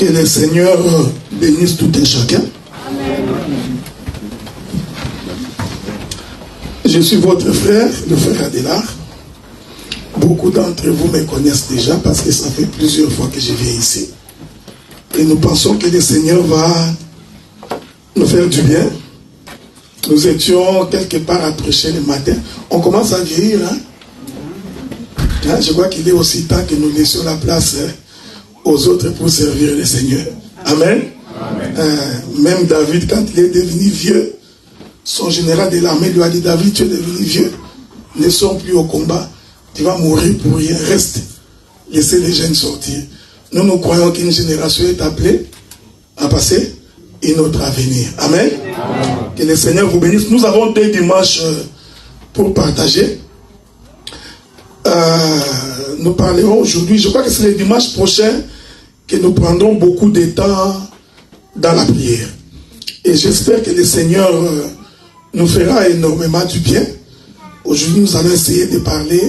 Que le Seigneur bénisse tout un chacun. Je suis votre frère, le frère Adélard. Beaucoup d'entre vous me connaissent déjà parce que ça fait plusieurs fois que je viens ici. Et nous pensons que le Seigneur va nous faire du bien. Nous étions quelque part à prêcher le matin. On commence à vieillir, hein? Je crois qu'il est aussi temps que nous laissions la place aux autres pour servir le Seigneur. Amen. Même David, quand il est devenu vieux, son général de l'armée lui a dit: David, tu es devenu vieux, ne sors plus au combat, tu vas mourir pour rien, reste, laissez les jeunes sortir. Nous croyons qu'une génération est appelée à passer un autre avenir. Amen. Que le Seigneur vous bénisse. Nous avons 2 dimanches pour partager. Nous parlerons aujourd'hui, je crois que c'est le dimanche prochain que nous prendrons beaucoup de temps dans la prière. Et j'espère que le Seigneur nous fera énormément du bien. Aujourd'hui, nous allons essayer de parler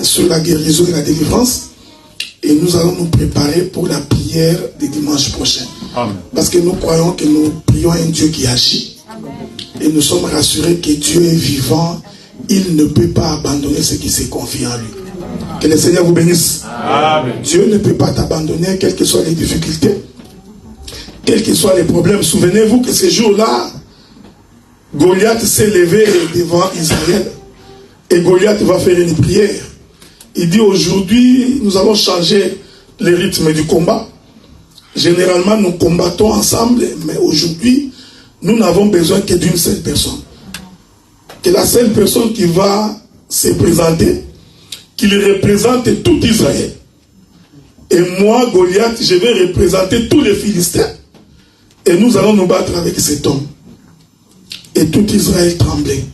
sur la guérison et la délivrance. Et nous allons nous préparer pour la prière du dimanche prochain. Amen. Parce que nous croyons que nous prions un Dieu qui agit. Et nous sommes rassurés que Dieu est vivant. Il ne peut pas abandonner ceux qui se confient en lui. Que le Seigneur vous bénisse. Amen. Dieu ne peut pas t'abandonner, quelles que soient les difficultés, quels que soient les problèmes. Souvenez-vous que ce jour-là, Goliath s'est levé devant Israël. Et Goliath va faire une prière. Il dit: aujourd'hui, nous allons changer le rythme du combat. Généralement, nous combattons ensemble, mais aujourd'hui, nous n'avons besoin que d'une seule personne. Que la seule personne qui va se présenter, qu'il représente tout Israël. Et moi, Goliath, je vais représenter tous les Philistins. Et nous allons nous battre avec cet homme. Et tout Israël tremblait.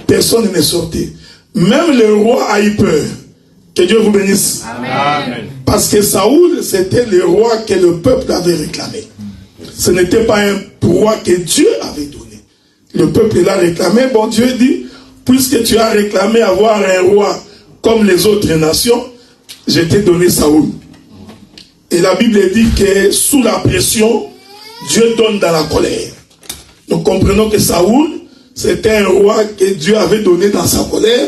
Personne ne sortait. Même le roi a eu peur. Que Dieu vous bénisse. Amen. Parce que Saoul, c'était le roi que le peuple avait réclamé. Ce n'était pas un roi que Dieu avait donné. Le peuple l'a réclamé. Bon, Dieu dit: puisque tu as réclamé avoir un roi comme les autres nations, je t'ai donné Saoul. Et la Bible dit que sous la pression, Dieu donne dans la colère. Nous comprenons que Saoul, c'était un roi que Dieu avait donné dans sa colère,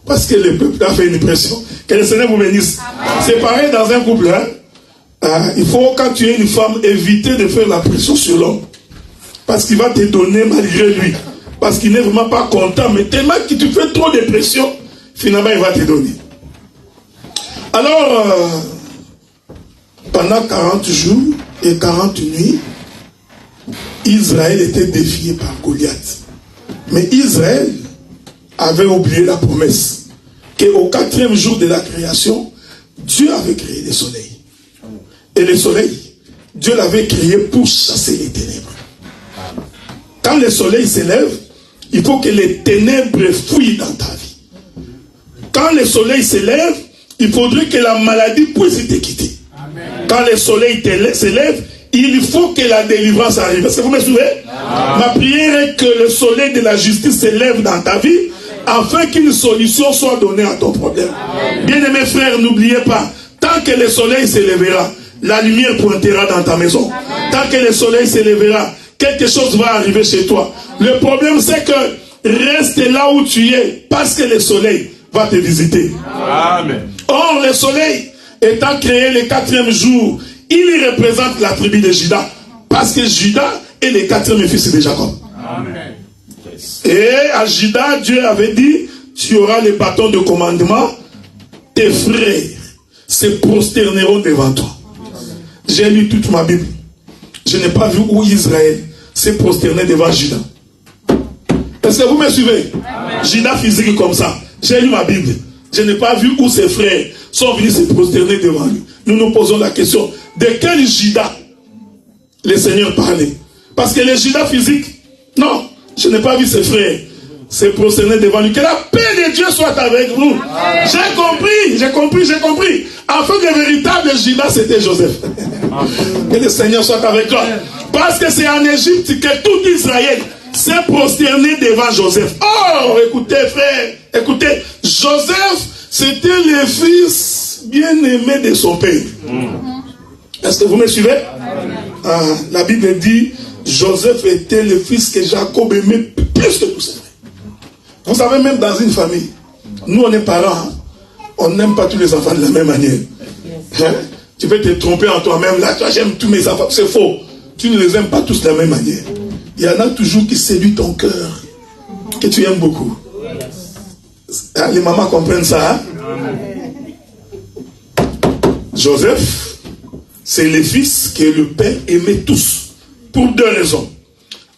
parce que le peuple a fait une pression. Que le Seigneur vous bénisse. C'est pareil dans un couple. Il faut, quand tu es une femme, éviter de faire la pression sur l'homme. Parce qu'il va te donner malgré lui. Parce qu'il n'est vraiment pas content. Mais tellement que tu fais trop de pression, finalement il va te donner. Alors, pendant 40 jours et 40 nuits, Israël était défié par Goliath. Mais Israël avait oublié la promesse qu'au 4e jour de la création, Dieu avait créé le soleil. Et le soleil, Dieu l'avait créé pour chasser les ténèbres. Quand le soleil s'élève, il faut que les ténèbres fuient dans ta vie. Quand le soleil s'élève, il faudrait que la maladie puisse te quitter. Quand le soleil s'élève, il faut que la délivrance arrive. Est-ce que vous me suivez? Ma prière est que le soleil de la justice s'élève dans ta vie, afin qu'une solution soit donnée à ton problème. Bien-aimés frères, n'oubliez pas, tant que le soleil s'élèvera, la lumière pointera dans ta maison. Tant que le soleil s'élèvera, quelque chose va arriver chez toi. Le problème, c'est que reste là où tu es, parce que le soleil va te visiter. Amen. Or, le soleil, étant créé le 4e jour, il représente la tribu de Juda, parce que Juda est le 4e fils de Jacob. Amen. Et à Juda, Dieu avait dit: tu auras les bâtons de commandement, tes frères se prosterneront devant toi. J'ai lu toute ma Bible. Je n'ai pas vu où Israël s'est prosterné devant Juda. Est-ce que vous me suivez? Juda physique comme ça. J'ai lu ma Bible. Je n'ai pas vu où ses frères sont venus se prosterner devant lui. Nous nous posons la question: de quel Juda le Seigneur parlait? Parce que le Juda physique, non. Je n'ai pas vu ses frères se prosterner devant lui. Que la paix de Dieu soit avec vous. J'ai compris. Enfin, le véritable Juda, c'était Joseph. Que le Seigneur soit avec toi. Parce que c'est en Égypte que tout Israël s'est prosterné devant Joseph. Oh, écoutez, frère, écoutez, Joseph, c'était le fils bien-aimé de son père. Est-ce que vous me suivez? La Bible dit, Joseph était le fils que Jacob aimait plus que tous ses frères. Vous savez, même dans une famille, nous on est parents, hein, on n'aime pas tous les enfants de la même manière. Hein? Tu peux te tromper en toi-même, là, toi j'aime tous mes enfants, c'est faux. Tu ne les aimes pas tous de la même manière. Il y en a toujours qui séduit ton cœur, que tu aimes beaucoup. Hein, les mamans comprennent ça. Hein? Joseph, c'est le fils que le père aimait tous, pour deux raisons.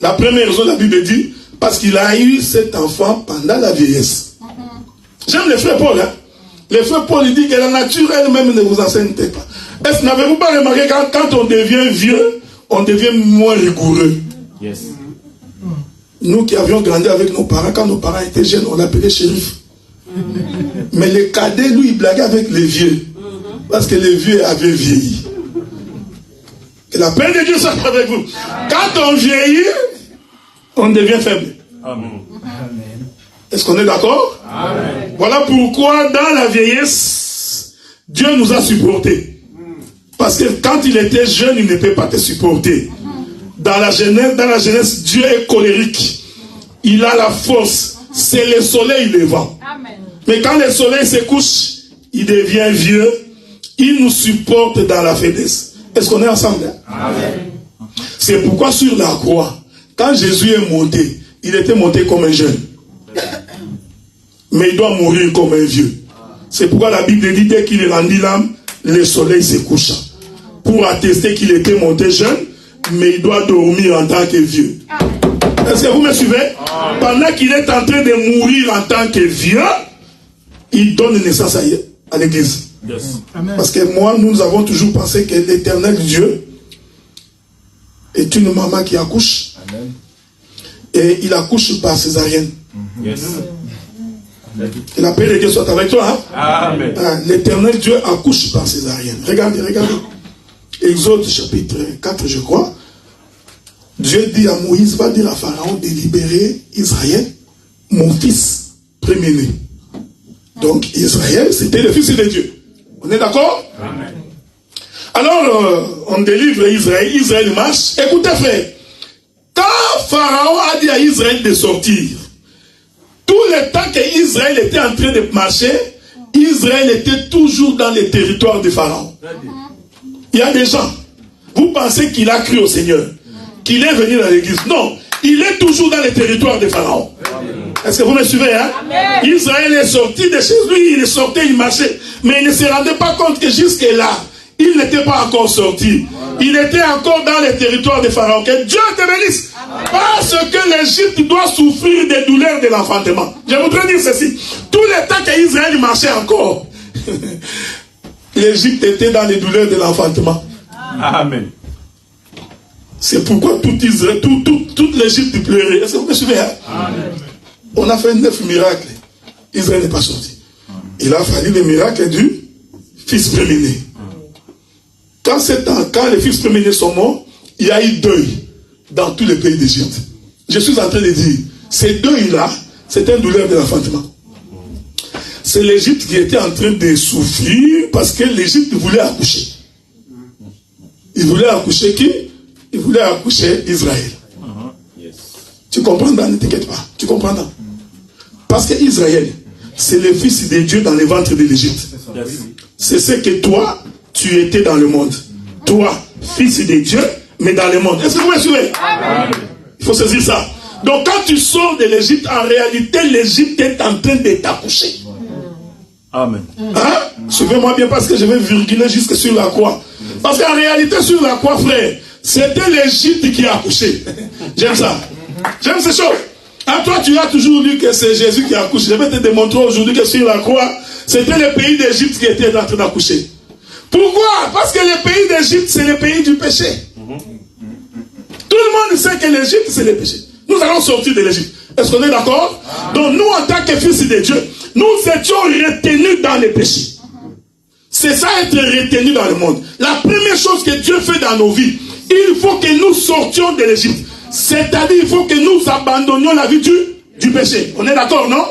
La première raison, la Bible dit, parce qu'il a eu cet enfant pendant la vieillesse. J'aime le frère Paul. Hein? Le frère Paul, il dit que la nature elle-même ne vous enseigne pas. Est-ce que n'avez-vous pas remarqué quand on devient vieux, on devient moins rigoureux? Yes. Nous qui avions grandi avec nos parents, quand nos parents étaient jeunes, on l'appelait shérif. Mais le cadet, lui, il blaguait avec les vieux. Parce que les vieux avaient vieilli. Que la paix de Dieu soit avec vous. Quand on vieillit, on devient faible. Amen. Est-ce qu'on est d'accord? Amen. Voilà pourquoi dans la vieillesse, Dieu nous a supportés. Parce que quand il était jeune, il ne peut pas te supporter. Dans la jeunesse, Dieu est colérique. Il a la force. C'est le soleil levant. Amen. Mais quand le soleil se couche, il devient vieux. Il nous supporte dans la faiblesse. Est-ce qu'on est ensemble? Amen. C'est pourquoi sur la croix, quand Jésus est monté, il était monté comme un jeune. Mais il doit mourir comme un vieux. C'est pourquoi la Bible dit, dès qu'il est rendu l'âme, le soleil se coucha. Pour attester qu'il était monté jeune, mais il doit dormir en tant que vieux. Est-ce que vous me suivez? Pendant qu'il est en train de mourir en tant que vieux, il donne naissance à l'église. Yes. Parce que nous avons toujours pensé que l'éternel Dieu est une maman qui accouche. Amen. Et il accouche par césarienne. Yes. Que la paix de Dieu soit avec toi. Hein? L'éternel Dieu accouche par césarienne. Regardez. Exode chapitre 4, je crois. Dieu dit à Moïse, va dire à Pharaon de libérer Israël, mon fils premier-né. Donc Israël, c'était le fils de Dieu. On est d'accord? Amen. Alors, on délivre Israël. Israël marche. Écoutez, frère. Quand Pharaon a dit à Israël de sortir, tout le temps qu'Israël était en train de marcher, Israël était toujours dans les territoires de Pharaon. Il y a des gens, vous pensez qu'il a cru au Seigneur, qu'il est venu dans l'église. Non, il est toujours dans les territoires de Pharaon. Est-ce que vous me suivez? Hein? Israël est sorti de chez lui, il est sorti, il marchait. Mais il ne se rendait pas compte que jusque-là, il n'était pas encore sorti. Il était encore dans les territoires de Pharaon. Que Dieu te bénisse. Parce que l'Égypte doit souffrir des douleurs de l'enfantement. Je voudrais dire ceci. Tout le temps qu'Israël marchait encore, l'Égypte était dans les douleurs de l'enfantement. Amen. C'est pourquoi toute l'Égypte pleurait. Est-ce que vous me suivez? Hein? Amen. On a fait 9 miracles. Israël n'est pas sorti. Il a fallu le miracle du fils premier-né. Quand les fils premiers-nés sont morts, il y a eu deuil dans tous les pays d'Égypte. Je suis en train de dire, ces deuils-là, c'est une douleur de l'enfantement. C'est l'Égypte qui était en train de souffrir parce que l'Égypte voulait accoucher. Il voulait accoucher qui? Il voulait accoucher Israël. Tu comprends? Ne t'inquiète pas. Tu comprends? Parce que Israël, c'est le fils de Dieu dans le ventre de l'Égypte. C'est ce que toi, tu étais dans le monde. Toi, fils de Dieu, mais dans le monde. Est-ce que vous me suivez? Il faut saisir ça. Donc quand tu sors de l'Égypte, en réalité, l'Égypte est en train de t'accoucher. Amen. Hein? Suivez-moi bien parce que je vais virguler jusque sur la croix. Parce qu'en réalité, sur la croix, frère, c'était l'Égypte qui a accouché. J'aime ça. J'aime ces choses. Ah, toi, tu as toujours lu que c'est Jésus qui a accouché. Je vais te démontrer aujourd'hui que sur la croix, c'était le pays d'Égypte qui était en train d'accoucher. Pourquoi? Parce que le pays d'Égypte, c'est le pays du péché. Tout le monde sait que l'Égypte, c'est le péché. Nous allons sortir de l'Égypte. Est-ce qu'on est d'accord? Donc nous, en tant que fils de Dieu, nous étions retenus dans le péché. C'est ça, être retenu dans le monde. La première chose que Dieu fait dans nos vies, il faut que nous sortions de l'Égypte. C'est-à-dire, il faut que nous abandonnions la vie du péché. On est d'accord, non?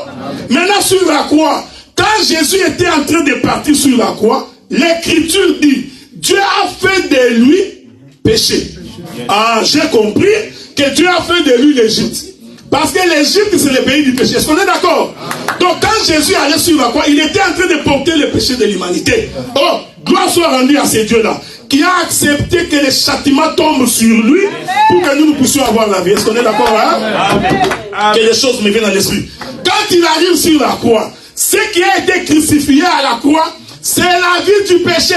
Maintenant, sur la croix, quand Jésus était en train de partir sur la croix, l'Écriture dit, Dieu a fait de lui péché. Ah, j'ai compris que Dieu a fait de lui l'Égypte. Parce que l'Égypte, c'est le pays du péché. Est-ce qu'on est d'accord? Donc quand Jésus allait sur la croix, il était en train de porter le péché de l'humanité. Oh, gloire soit rendue à ces dieux-là, qui a accepté que les châtiments tombent sur lui pour que nous puissions avoir la vie. Est-ce qu'on est d'accord là? Que les choses me viennent à l'esprit. Quand il arrive sur la croix, ce qui a été crucifié à la croix, c'est la vie du péché.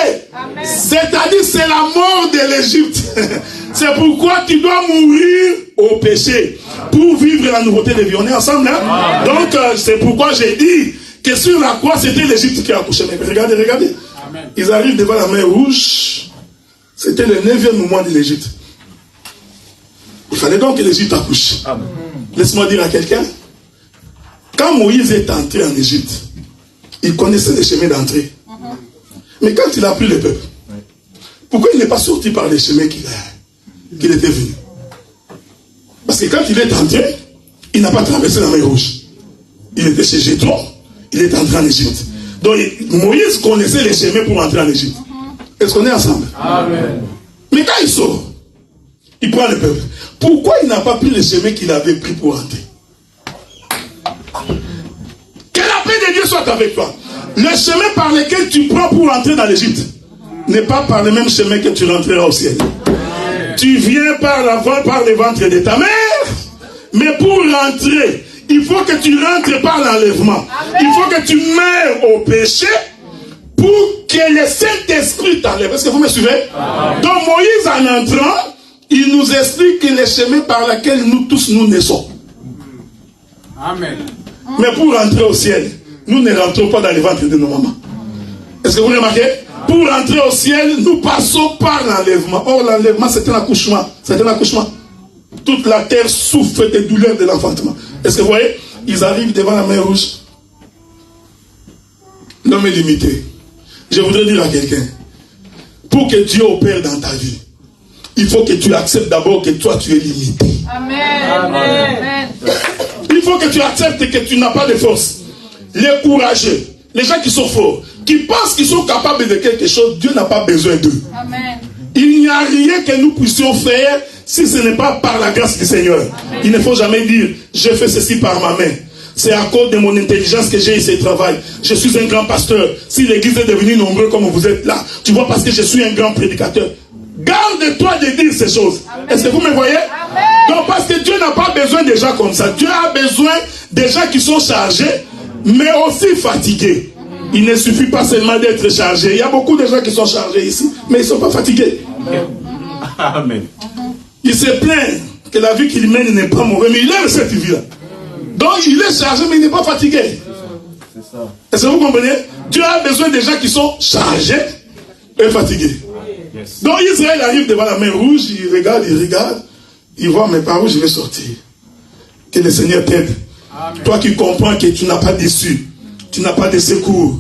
C'est-à-dire, c'est la mort de l'Égypte. C'est pourquoi tu dois mourir au péché pour vivre la nouveauté de vie. On est ensemble, hein? Donc, c'est pourquoi j'ai dit que sur la croix, c'était l'Égypte qui a accouché. Mais regardez, regardez. Amen. Ils arrivent devant la mer Rouge. C'était le 9e mois de l'Égypte. Il fallait donc que l'Égypte accouche. Laisse-moi dire à quelqu'un, quand Moïse est entré en Égypte, il connaissait les chemins d'entrée. Mais quand il a pris le peuple, pourquoi il n'est pas sorti par les chemins qu'il était venu? Parce que quand il est entré, il n'a pas traversé la mer Rouge. Il était chez Jéthro, il est entré en Égypte. Donc Moïse connaissait les chemins pour entrer en Égypte. Est-ce qu'on est ensemble? Amen. Mais quand il sort, il prend le peuple. Pourquoi il n'a pas pris les chemins qu'il avait pris pour entrer? Que la paix de Dieu soit avec toi. Le chemin par lequel tu prends pour entrer dans l'Égypte n'est pas par le même chemin que tu rentreras au ciel. Tu viens par le ventre de ta mère, mais pour rentrer, il faut que tu rentres par l'enlèvement. Il faut que tu meurs au péché pour que le Saint-Esprit t'enlève. Est-ce que vous me suivez? Donc Moïse, en entrant, il nous explique que le chemin par lequel nous tous nous naissons. Amen. Mais pour rentrer au ciel, nous ne rentrons pas dans les ventres de nos mamans. Est-ce que vous remarquez? Pour rentrer au ciel, nous passons par l'enlèvement. Or, l'enlèvement, c'est un accouchement. C'est un accouchement. Toute la terre souffre des douleurs de l'enfantement. Est-ce que vous voyez? Ils arrivent devant la mer Rouge. L'homme est limité. Je voudrais dire à quelqu'un, pour que Dieu opère dans ta vie, il faut que tu acceptes d'abord que toi, tu es limité. Amen. Amen. Il faut que tu acceptes que tu n'as pas de force. Les courageux, les gens qui sont forts, qui pensent qu'ils sont capables de quelque chose, Dieu n'a pas besoin d'eux. Amen. Il n'y a rien que nous puissions faire si ce n'est pas par la grâce du Seigneur. Amen. Il ne faut jamais dire, j'ai fait ceci par ma main. C'est à cause de mon intelligence que j'ai eu ce travail. Je suis un grand pasteur. Si l'église est devenue nombreuse comme vous êtes là, tu vois, parce que je suis un grand prédicateur. Garde-toi de dire ces choses. Est-ce que vous me voyez? Amen. Donc, parce que Dieu n'a pas besoin de gens comme ça. Dieu a besoin de gens qui sont chargés, mais aussi fatigués. Il ne suffit pas seulement d'être chargé. Il y a beaucoup de gens qui sont chargés ici, mais ils ne sont pas fatigués. Amen. Il se plaint que la vie qu'il mène n'est pas mauvaise, mais il aime cette vie-là. Donc il est chargé, mais il n'est pas fatigué. Est-ce que vous comprenez? Dieu a besoin de gens qui sont chargés et fatigués. Donc Israël arrive devant la mer Rouge, il regarde, il voit, mais par où je vais sortir? Que le Seigneur t'aide. Toi qui comprends que tu n'as pas d'issue, tu n'as pas de secours.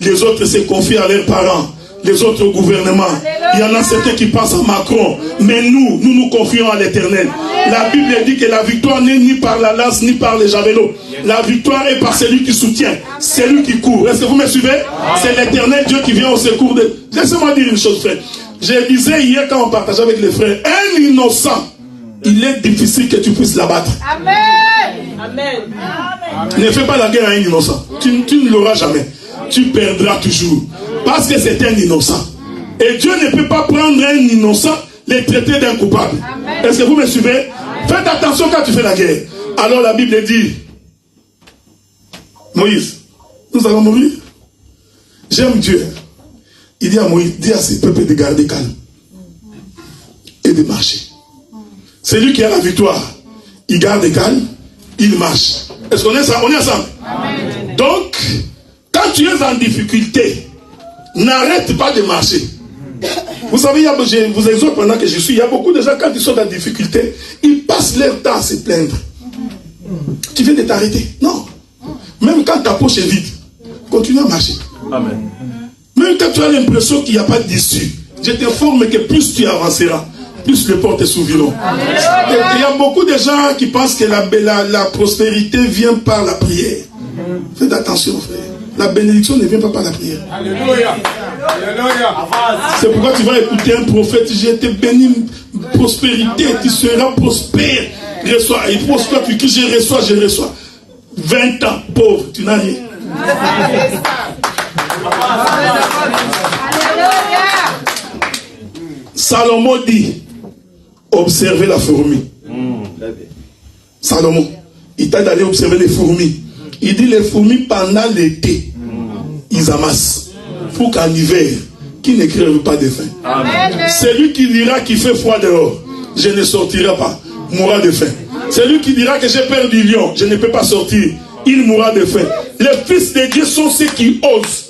Les autres se confient à leurs parents, les autres au gouvernement. Il y en a certains qui pensent à Macron, mais nous confions à l'Éternel. La Bible dit que la victoire n'est ni par la lance ni par les javelots. La victoire est par celui qui soutient, celui qui court. Est-ce que vous me suivez? C'est l'Éternel Dieu qui vient au secours de... Laissez-moi dire une chose, frère. Je disais hier quand on partageait avec les frères, un innocent, il est difficile que tu puisses l'abattre. Amen. Amen. Ne fais pas la guerre à un innocent. Tu ne l'auras jamais. Tu perdras toujours. Parce que c'est un innocent. Et Dieu ne peut pas prendre un innocent, les traiter d'un coupable. Est-ce que vous me suivez? Faites attention quand tu fais la guerre. Alors la Bible dit, Moïse, nous allons mourir. J'aime Dieu. Il dit à Moïse, dis à ses peuples de garder calme et de marcher. Celui qui a la victoire, il garde calme, il marche. Est-ce qu'on est ensemble? On est ensemble? Amen. Donc, quand tu es en difficulté, n'arrête pas de marcher. Vous savez, je vous exhorte pendant que je suis, il y a beaucoup de gens, quand ils sont en difficulté, ils passent leur temps à se plaindre. Tu viens de t'arrêter? Non. Même quand ta poche est vide, continue à marcher. Amen. Même quand tu as l'impression qu'il n'y a pas d'issue, je t'informe que plus tu avanceras, plus les portes s'ouvriront. Il y a beaucoup de gens qui pensent que la prospérité vient par la prière. Faites attention, frère. La bénédiction ne vient pas par la prière. Alléluia. C'est pourquoi tu vas écouter un prophète. J'ai été béni, prospérité, tu seras prospère. Reçois. Et pour toi, tu dis je reçois. 20 ans, pauvre, tu n'as rien. Salomon dit, observez la fourmi. Salomon, il t'a d'aller observer les fourmis. Il dit les fourmis pendant l'été, ils amassent. Pour qu'en hiver, qu'ils ne crèvent pas de faim. Celui qui dira qu'il fait froid dehors, je ne sortirai pas, mourra de faim. Celui qui dira que j'ai peur du lion, je ne peux pas sortir, il mourra de faim. Les fils de Dieu sont ceux qui osent.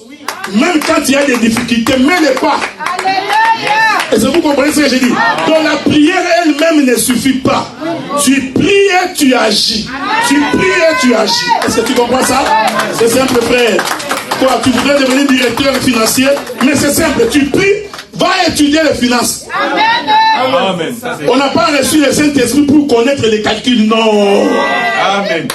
Même quand il y a des difficultés, mets-les pas. Est-ce que vous comprenez ce que j'ai dit? Donc la prière elle-même ne suffit pas. Tu pries et tu agis. Tu pries et tu agis. Est-ce que tu comprends ça? C'est simple, frère. Toi, tu voudrais devenir directeur financier, mais c'est simple. Tu pries, va étudier les finances. Amen. On n'a pas reçu le Saint-Esprit pour connaître les calculs. Non. Amen.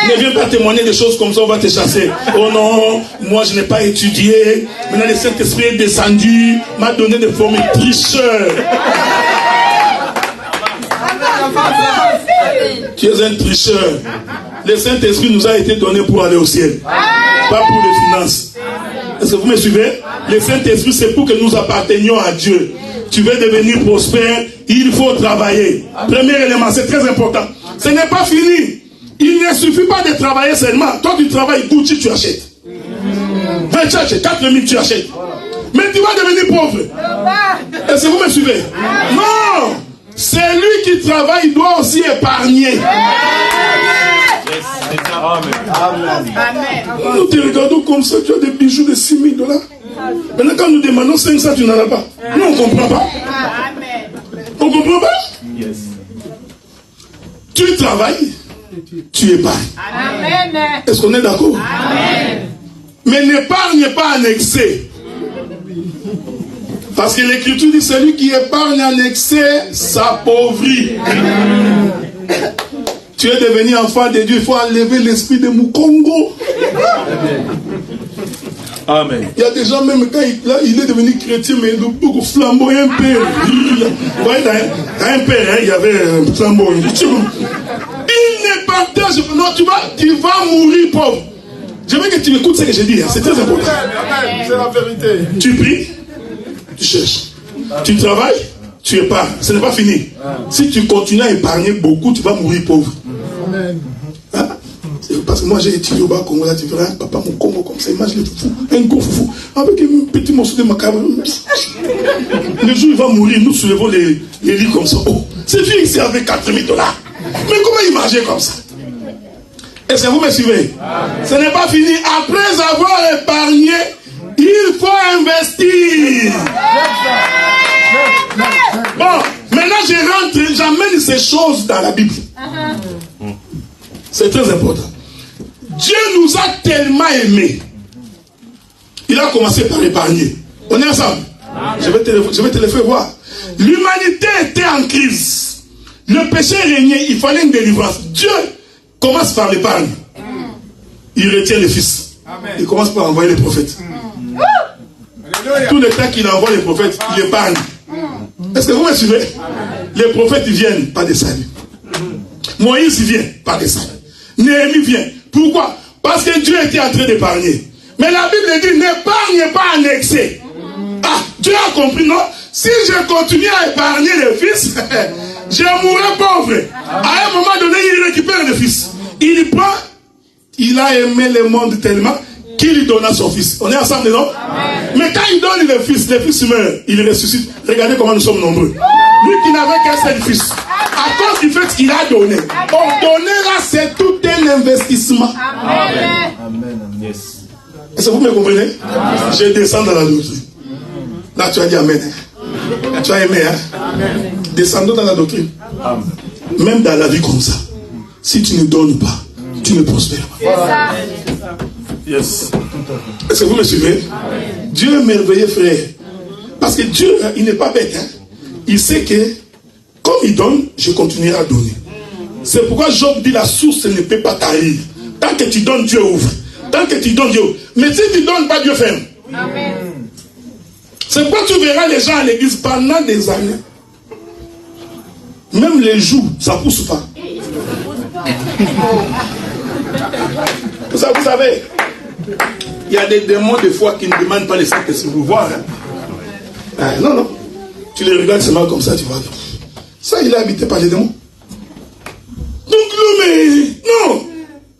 Ne viens pas témoigner des choses comme ça, on va te chasser. Oh non, moi je n'ai pas étudié. Maintenant le Saint-Esprit est descendu, m'a donné des formules tricheurs. Tu es un tricheur. Le Saint-Esprit nous a été donné pour aller au ciel, pas pour les finances. Est-ce que vous me suivez? Le Saint-Esprit, c'est pour que nous appartenions à Dieu. Tu veux devenir prospère, il faut travailler. Premier élément, c'est très important. Ce n'est pas fini. Il ne suffit pas de travailler seulement. Toi, tu travailles Gucci, tu achètes. 20 tu achètes, 4 000 tu achètes. Mais tu vas devenir pauvre. Est-ce que vous me suivez? Non! Celui qui travaille doit aussi épargner. Nous te regardons comme ça, tu as des bijoux de 6 000 $. Maintenant, quand nous demandons 500, tu n'en as pas. Nous, on ne comprend pas. On ne comprend pas? Tu travailles, tu épargnes. Est-ce qu'on est d'accord? Mais n'épargne pas en excès. Parce que l'Écriture dit celui qui épargne en excès s'appauvrit. Tu es devenu enfant de Dieu, il faut enlever l'esprit de Mukongo. Amen. Il y a des gens, même quand il est devenu chrétien, mais il est beaucoup flamboyant, un père. Dans un père, il y avait un flamboyant. Il ne partage pas. Non, tu vas mourir pauvre. Je veux que tu écoutes ce que je dis, c'est très important. C'est la vérité. Tu pries, tu cherches. Tu travailles, tu épargnes. Ce n'est pas fini. Si tu continues à épargner beaucoup, tu vas mourir pauvre. Hein? Parce que moi j'ai étudié au bas Congo, là tu verras un papa mon Congo comme ça, imagine le fou, un gros fou, avec un petit morceau de macabre. Le jour il va mourir, nous soulevons les lits comme ça. Oh, c'est lui ici avec 4 000 $. Mais comment il mangeait comme ça? Est-ce que vous me suivez? Ce n'est pas fini. Après avoir épargné, il faut investir. Bon, maintenant j'amène ces choses dans la Bible. C'est très important. Dieu nous a tellement aimés. Il a commencé par épargner. On est ensemble? Je vais te le faire voir. L'humanité était en crise. Le péché régnait. Il fallait une délivrance. Dieu commence par l'épargne. Il retient les fils. Il commence par envoyer les prophètes. Tout le temps qu'il envoie les prophètes, il épargne. Est-ce que vous me suivez? Les prophètes ils viennent, pas des saluts. Moïse vient, pas des saluts. Néhémie vient. Pourquoi? Parce que Dieu était en train d'épargner. Mais la Bible dit, n'épargne pas en excès. Ah, Dieu a compris, non? Si je continue à épargner les fils, je mourrai pauvre. À un moment donné, il récupère les fils. Il prend, il a aimé le monde tellement qu'il lui donna son fils. On est ensemble, non? Mais quand il donne les fils meurent, il ressuscite. Regardez comment nous sommes nombreux. Lui qui n'avait qu'un seul fils, à cause du fait qu'il a donné. Donc donner là, c'est tout un investissement. Amen. Yes. Est-ce que vous me comprenez? Je descends dans la doctrine. Là, tu as dit Amen. Tu as aimé, hein? Descendons dans la doctrine. Amen. Même dans la vie comme ça, si tu ne donnes pas, tu ne prospères pas. Yes. Est-ce que vous me suivez? Dieu est merveilleux, frère. Parce que Dieu, il n'est pas bête. Hein? Il sait que, comme il donne, je continuerai à donner. C'est pourquoi Job dit la source ne peut pas tarir. Tant que tu donnes, Dieu ouvre. Tant que tu donnes Dieu. Mais si tu ne donnes pas, Dieu ferme. Amen. C'est pourquoi tu verras les gens à l'église pendant des années. Même les joues, ça ne pousse pas. Vous savez, il y a des démons des fois qui ne demandent pas les sacs pour vous voir. Non. Tu les regardes seulement comme ça, tu vois. Ça, il est habité par les démons. Donc, non.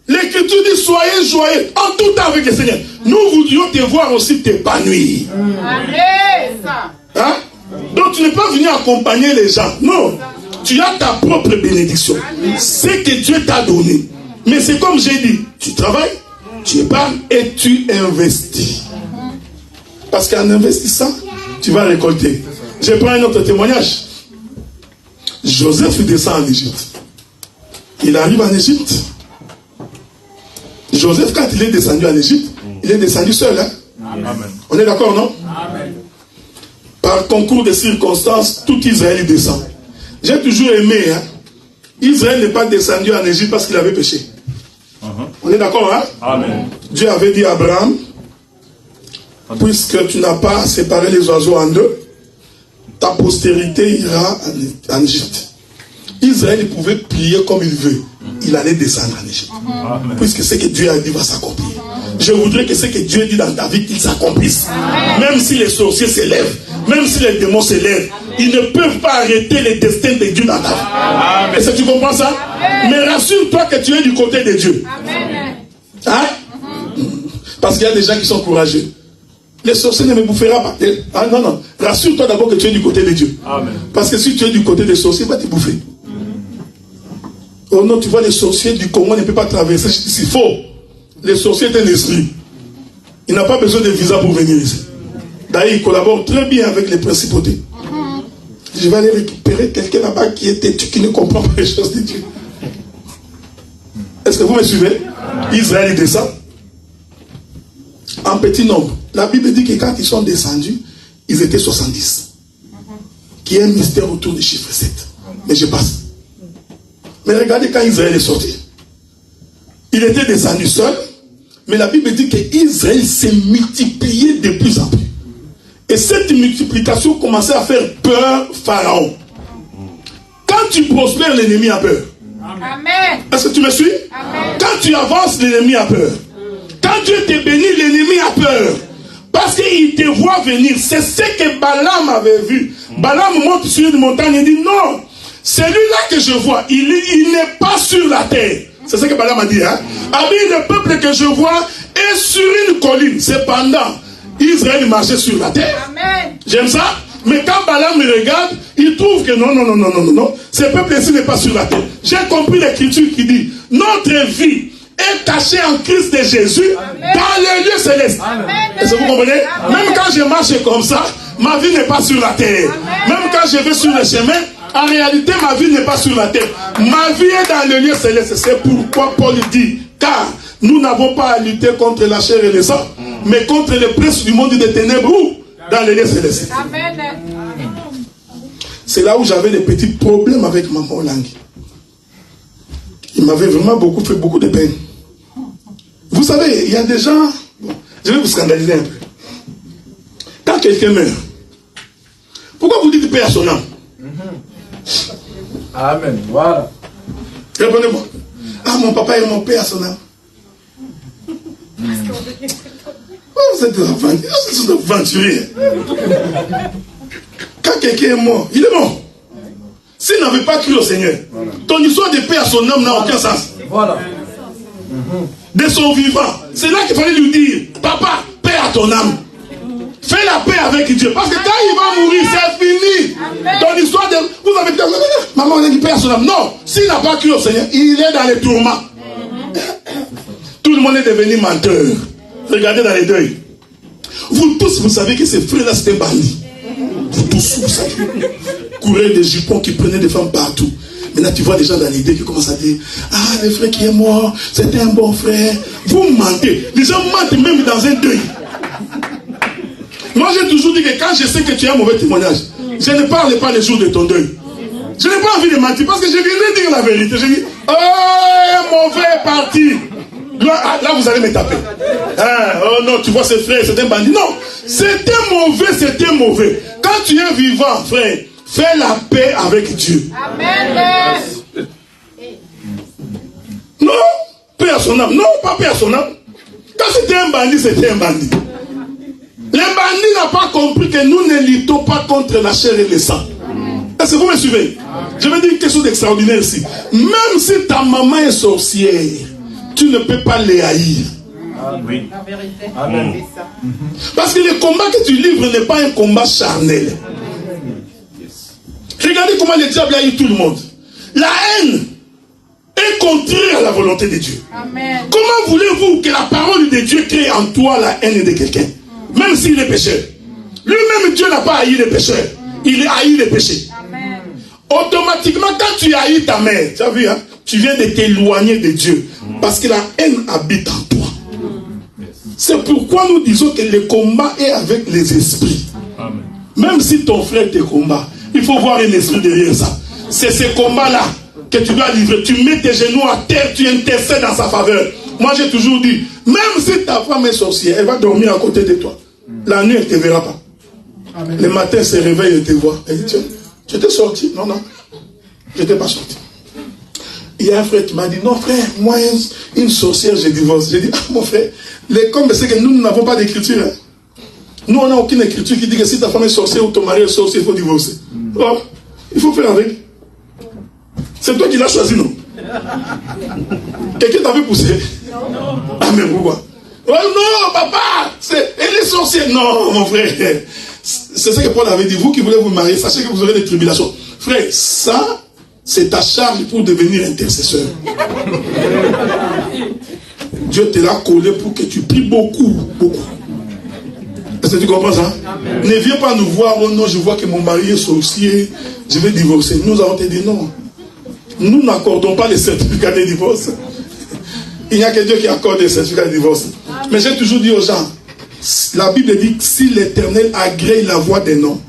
L'Écriture dit, soyez joyeux en tout temps avec le Seigneur. Nous voudrions te voir aussi t'épanouir. Hein? Donc, tu n'es pas venu accompagner les gens. Non. Tu as ta propre bénédiction. C'est que Dieu t'a donné. Mais c'est comme j'ai dit, tu travailles, tu épargnes et tu investis. Parce qu'en investissant, tu vas récolter. Je prends un autre témoignage. Joseph descend en Égypte. Il arrive en Égypte. Joseph, quand il est descendu en Égypte, il est descendu seul. Hein? Amen. On est d'accord, non? Amen. Par concours de circonstances, tout Israël descend. J'ai toujours aimé, hein? Israël n'est pas descendu en Égypte parce qu'il avait péché. On est d'accord, hein? Amen. Dieu avait dit à Abraham, puisque tu n'as pas séparé les oiseaux en deux, ta postérité ira en Égypte. Israël pouvait prier comme il veut. Il allait descendre en Égypte. Puisque ce que Dieu a dit va s'accomplir. Je voudrais que ce que Dieu dit dans ta vie, qu'il s'accomplisse. Même si les sorciers s'élèvent, même si les démons s'élèvent, ils ne peuvent pas arrêter les destins de Dieu dans ta vie. Est-ce que tu comprends ça? Mais rassure-toi que tu es du côté de Dieu. Hein? Parce qu'il y a des gens qui sont courageux. Les sorciers ne me boufferont pas. Ah non. Rassure-toi d'abord que tu es du côté de Dieu. Amen. Parce que si tu es du côté des sorciers, il va te bouffer. Oh non, tu vois, les sorciers du Congo ne peuvent pas traverser. C'est faux. Les sorciers est un esprit. Il n'a pas besoin de visa pour venir ici. D'ailleurs, il collabore très bien avec les principautés. Je vais aller récupérer quelqu'un là-bas qui est têtu, qui ne comprend pas les choses de Dieu. Est-ce que vous me suivez? Israël descend en petit nombre. La Bible dit que quand ils sont descendus, ils étaient 70. Qui est un mystère autour du chiffre 7. Mais je passe. Mais regardez quand Israël est sorti. Il était descendu seul, mais la Bible dit qu'Israël s'est multiplié de plus en plus. Et cette multiplication commençait à faire peur Pharaon. Quand tu prospères, l'ennemi a peur. Amen. Est-ce que tu me suis? Amen. Quand tu avances, l'ennemi a peur. Quand Dieu te bénit, l'ennemi a peur. Parce qu'il te voit venir. C'est ce que Balaam avait vu. Balaam monte sur une montagne et dit non. Celui-là que je vois, il n'est pas sur la terre. C'est ce que Balaam a dit. Hein? Le peuple que je vois est sur une colline. Cependant, Israël marchait sur la terre. Amen. J'aime ça. Mais quand Balaam me regarde, il trouve que non. Ce peuple-ci n'est pas sur la terre. J'ai compris l'écriture qui dit notre vie est cachée en Christ de Jésus. Amen. Dans les lieux célestes. Est-ce que vous comprenez? Amen. Même quand je marche comme ça, ma vie n'est pas sur la terre. Amen. Même quand je vais sur le chemin, en réalité, ma vie n'est pas sur la terre. Ma vie est dans le lieu céleste. C'est pourquoi Paul dit, car nous n'avons pas à lutter contre la chair et le sang, mais contre les princes du monde des ténèbres ou dans les lieux célestes. Amen. C'est là où j'avais des petits problèmes avec Maman Langui. Il m'avait vraiment fait beaucoup de peine. Vous savez, il y a des gens... Bon, je vais vous scandaliser un peu. Quand quelqu'un meurt, pourquoi vous dites paix à son âme? Amen. Voilà. Répondez-moi. Ah, mon papa est mon père à son âme. Oh, c'est un aventurier. Quand quelqu'un est mort, il est mort. S'il n'avait pas cru au Seigneur, ton histoire de paix à son âme n'a aucun sens. Voilà. De son vivant. C'est là qu'il fallait lui dire, papa, paix à ton âme. Fais la paix avec Dieu. Parce que quand il va mourir, c'est fini. Ton histoire de... Vous avez dit, maman, on a dit paix à son âme. Non, s'il n'a pas cru au Seigneur, il est dans les tourments. Tout le monde est devenu menteur. Regardez dans les deuils. Vous tous, vous savez que ces frères-là, c'était un bandit. Vous tous, vous savez. Couraient des jupons qui prenaient des femmes partout. Maintenant, tu vois des gens dans l'idée qui commencent à dire, ah, le frère qui est mort, c'était un bon frère. Vous mentez. Les gens mentent même dans un deuil. Moi, j'ai toujours dit que quand je sais que tu as un mauvais témoignage, je ne parle pas les jours de ton deuil. Je n'ai pas envie de mentir parce que je viendrai dire la vérité. Je dis, oh, un mauvais parti. Là, vous allez me taper. Ah, oh non, tu vois ses frères, c'est un bandit. Non, c'était mauvais. Quand tu es vivant, frère, fais la paix avec Dieu. Amen. Non, paix à son âme. Non, pas paix à son âme. Quand c'était un bandit, c'était un bandit. Les bandits n'ont pas compris que nous ne luttons pas contre la chair et le sang. Est-ce que vous me suivez? Je vais dire quelque chose d'extraordinaire ici. Même si ta maman est sorcière, tu ne peux pas les haïr. Oui. La vérité. Amen. Parce que le combat que tu livres n'est pas un combat charnel. Regardez comment le diable haït tout le monde. La haine est contraire à la volonté de Dieu. Amen. Comment voulez-vous que la parole de Dieu crée en toi la haine de quelqu'un? Même s'il est pécheur. Lui-même, Dieu n'a pas haï les pécheurs. Il a haï les péchés. Amen. Automatiquement, quand tu haïs ta mère, tu as vu, hein, tu viens de t'éloigner de Dieu. Parce que la haine habite en toi. C'est pourquoi nous disons que le combat est avec les esprits. Amen. Même si ton frère te combat, il faut voir un esprit derrière ça. C'est ce combat-là que tu dois livrer. Tu mets tes genoux à terre, tu intercèdes dans sa faveur. Moi, j'ai toujours dit, même si ta femme est sorcière, elle va dormir à côté de toi. La nuit, elle ne te verra pas. Amen. Le matin, elle se réveille et te voit. Elle dit, tiens, tu étais sorti? Non, non. Je n'étais pas sorti. Il y a un frère qui m'a dit, non frère, moi, une sorcière, je divorce. J'ai dit, ah mon frère, comme c'est que nous n'avons pas d'écriture. Hein. Nous, on n'a aucune écriture qui dit que si ta femme est sorcière ou ton mari est sorcier, il faut divorcer. Alors, il faut faire avec. C'est toi qui l'as choisi, non? Quelqu'un t'avait poussé? Non. Ah, mais pourquoi? Oh non, papa, elle est sorcière. Non, mon frère. C'est ce que Paul avait dit. Vous qui voulez vous marier, sachez que vous aurez des tribulations. Frère, ça, c'est ta charge pour devenir intercesseur. Dieu te l'a collé pour que tu pries beaucoup, beaucoup. Est-ce que tu comprends ça? Amen. Ne viens pas nous voir, oh non, je vois que mon mari est sorcier, je vais divorcer. Nous allons te dire non. Nous n'accordons pas les certificats de divorce. Il n'y a que Dieu qui accorde les certificats de divorce. Amen. Mais j'ai toujours dit aux gens, la Bible dit que si l'Éternel agrée la voix des noms,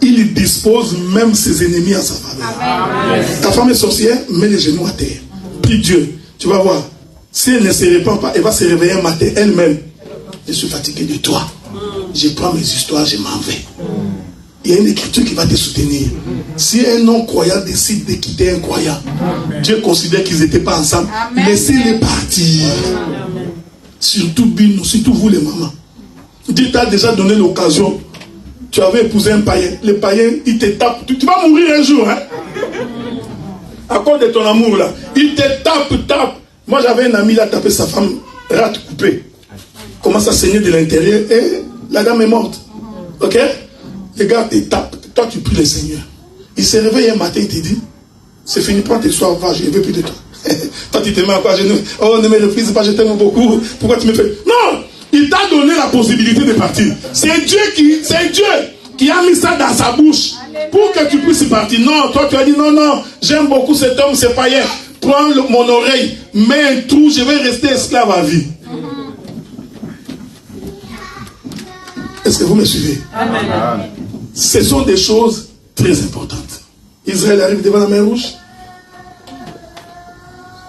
il dispose même ses ennemis en sa faveur. Amen. Ta femme est sorcière, mets les genoux à terre. Prie Dieu. Tu vas voir. Si elle ne se répand pas, elle va se réveiller un matin elle-même. Je suis fatigué de toi. Je prends mes histoires, je m'en vais. Il y a une écriture qui va te soutenir. Si un non-croyant décide de quitter un croyant, Dieu considère qu'ils n'étaient pas ensemble. Laissez-les partir. Surtout Bino, surtout vous les mamans. Dieu t'a déjà donné l'occasion. Tu avais épousé un païen. Le païen, il te tape. Tu vas mourir un jour. Hein? À cause de ton amour là. Il te tape. Moi j'avais un ami, il a tapé sa femme, rate coupée. Commence à saigner de l'intérieur et la dame est morte. Ok? Les gars te tapent. Toi tu pries le Seigneur. Il se réveille un matin, il te dit, c'est fini, prends tes soirs, va, je ne veux plus de toi. Toi tu te mets à quoi? Oh, ne me refuses pas, je t'aime beaucoup. Pourquoi tu me fais? Non! Il t'a donné la possibilité de partir. C'est Dieu qui a mis ça dans sa bouche pour que tu puisses partir. Non, toi tu as dit non, j'aime beaucoup cet homme, c'est païen. Prends mon oreille, mets un trou, je vais rester esclave à vie. Est-ce que vous me suivez? Amen. Ce sont des choses très importantes. Israël arrive devant la mer Rouge.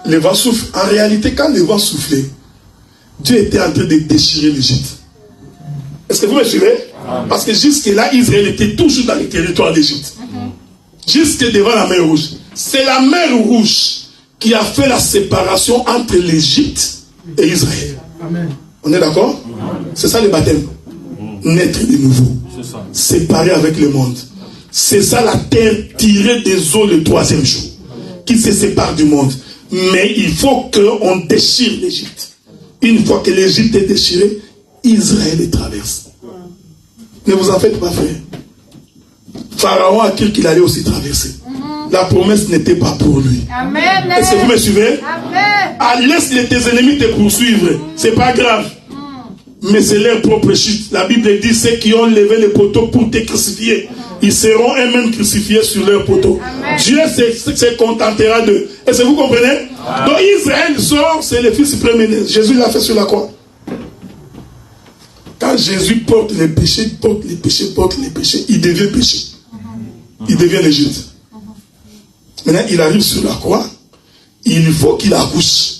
Le vent souffle. En réalité, quand le vent soufflait, Dieu était en train de déchirer l'Égypte. Est-ce que vous me suivez? Amen. Parce que jusque-là, Israël était toujours dans le territoire d'Égypte. Jusque devant la mer Rouge. C'est la mer Rouge qui a fait la séparation entre l'Égypte et Israël. Amen. On est d'accord? C'est ça le baptême. Naître de nouveau. Séparé avec le monde. C'est ça la terre tirée des eaux le troisième jour. Qui se sépare du monde. Mais il faut qu'on déchire l'Égypte. Une fois que l'Égypte est déchirée, Israël est traversé. Ne vous en faites pas, frère. Pharaon a cru qu'il allait aussi traverser. La promesse n'était pas pour lui. Amen. Est-ce que vous me suivez? Amen. Ah, laisse tes ennemis te poursuivre. C'est pas grave. Mais c'est leur propre chute. La Bible dit ceux qui ont levé le poteau pour te crucifier, ils seront eux-mêmes crucifiés sur leur poteau. Amen. Dieu se contentera d'eux. Est-ce que vous comprenez? Amen. Donc Israël sort, c'est le fils premier-né. Jésus l'a fait sur la croix. Quand Jésus porte les péchés, il devient péché. Il devient l'Égypte. Maintenant, il arrive sur la croix. Il faut qu'il accouche.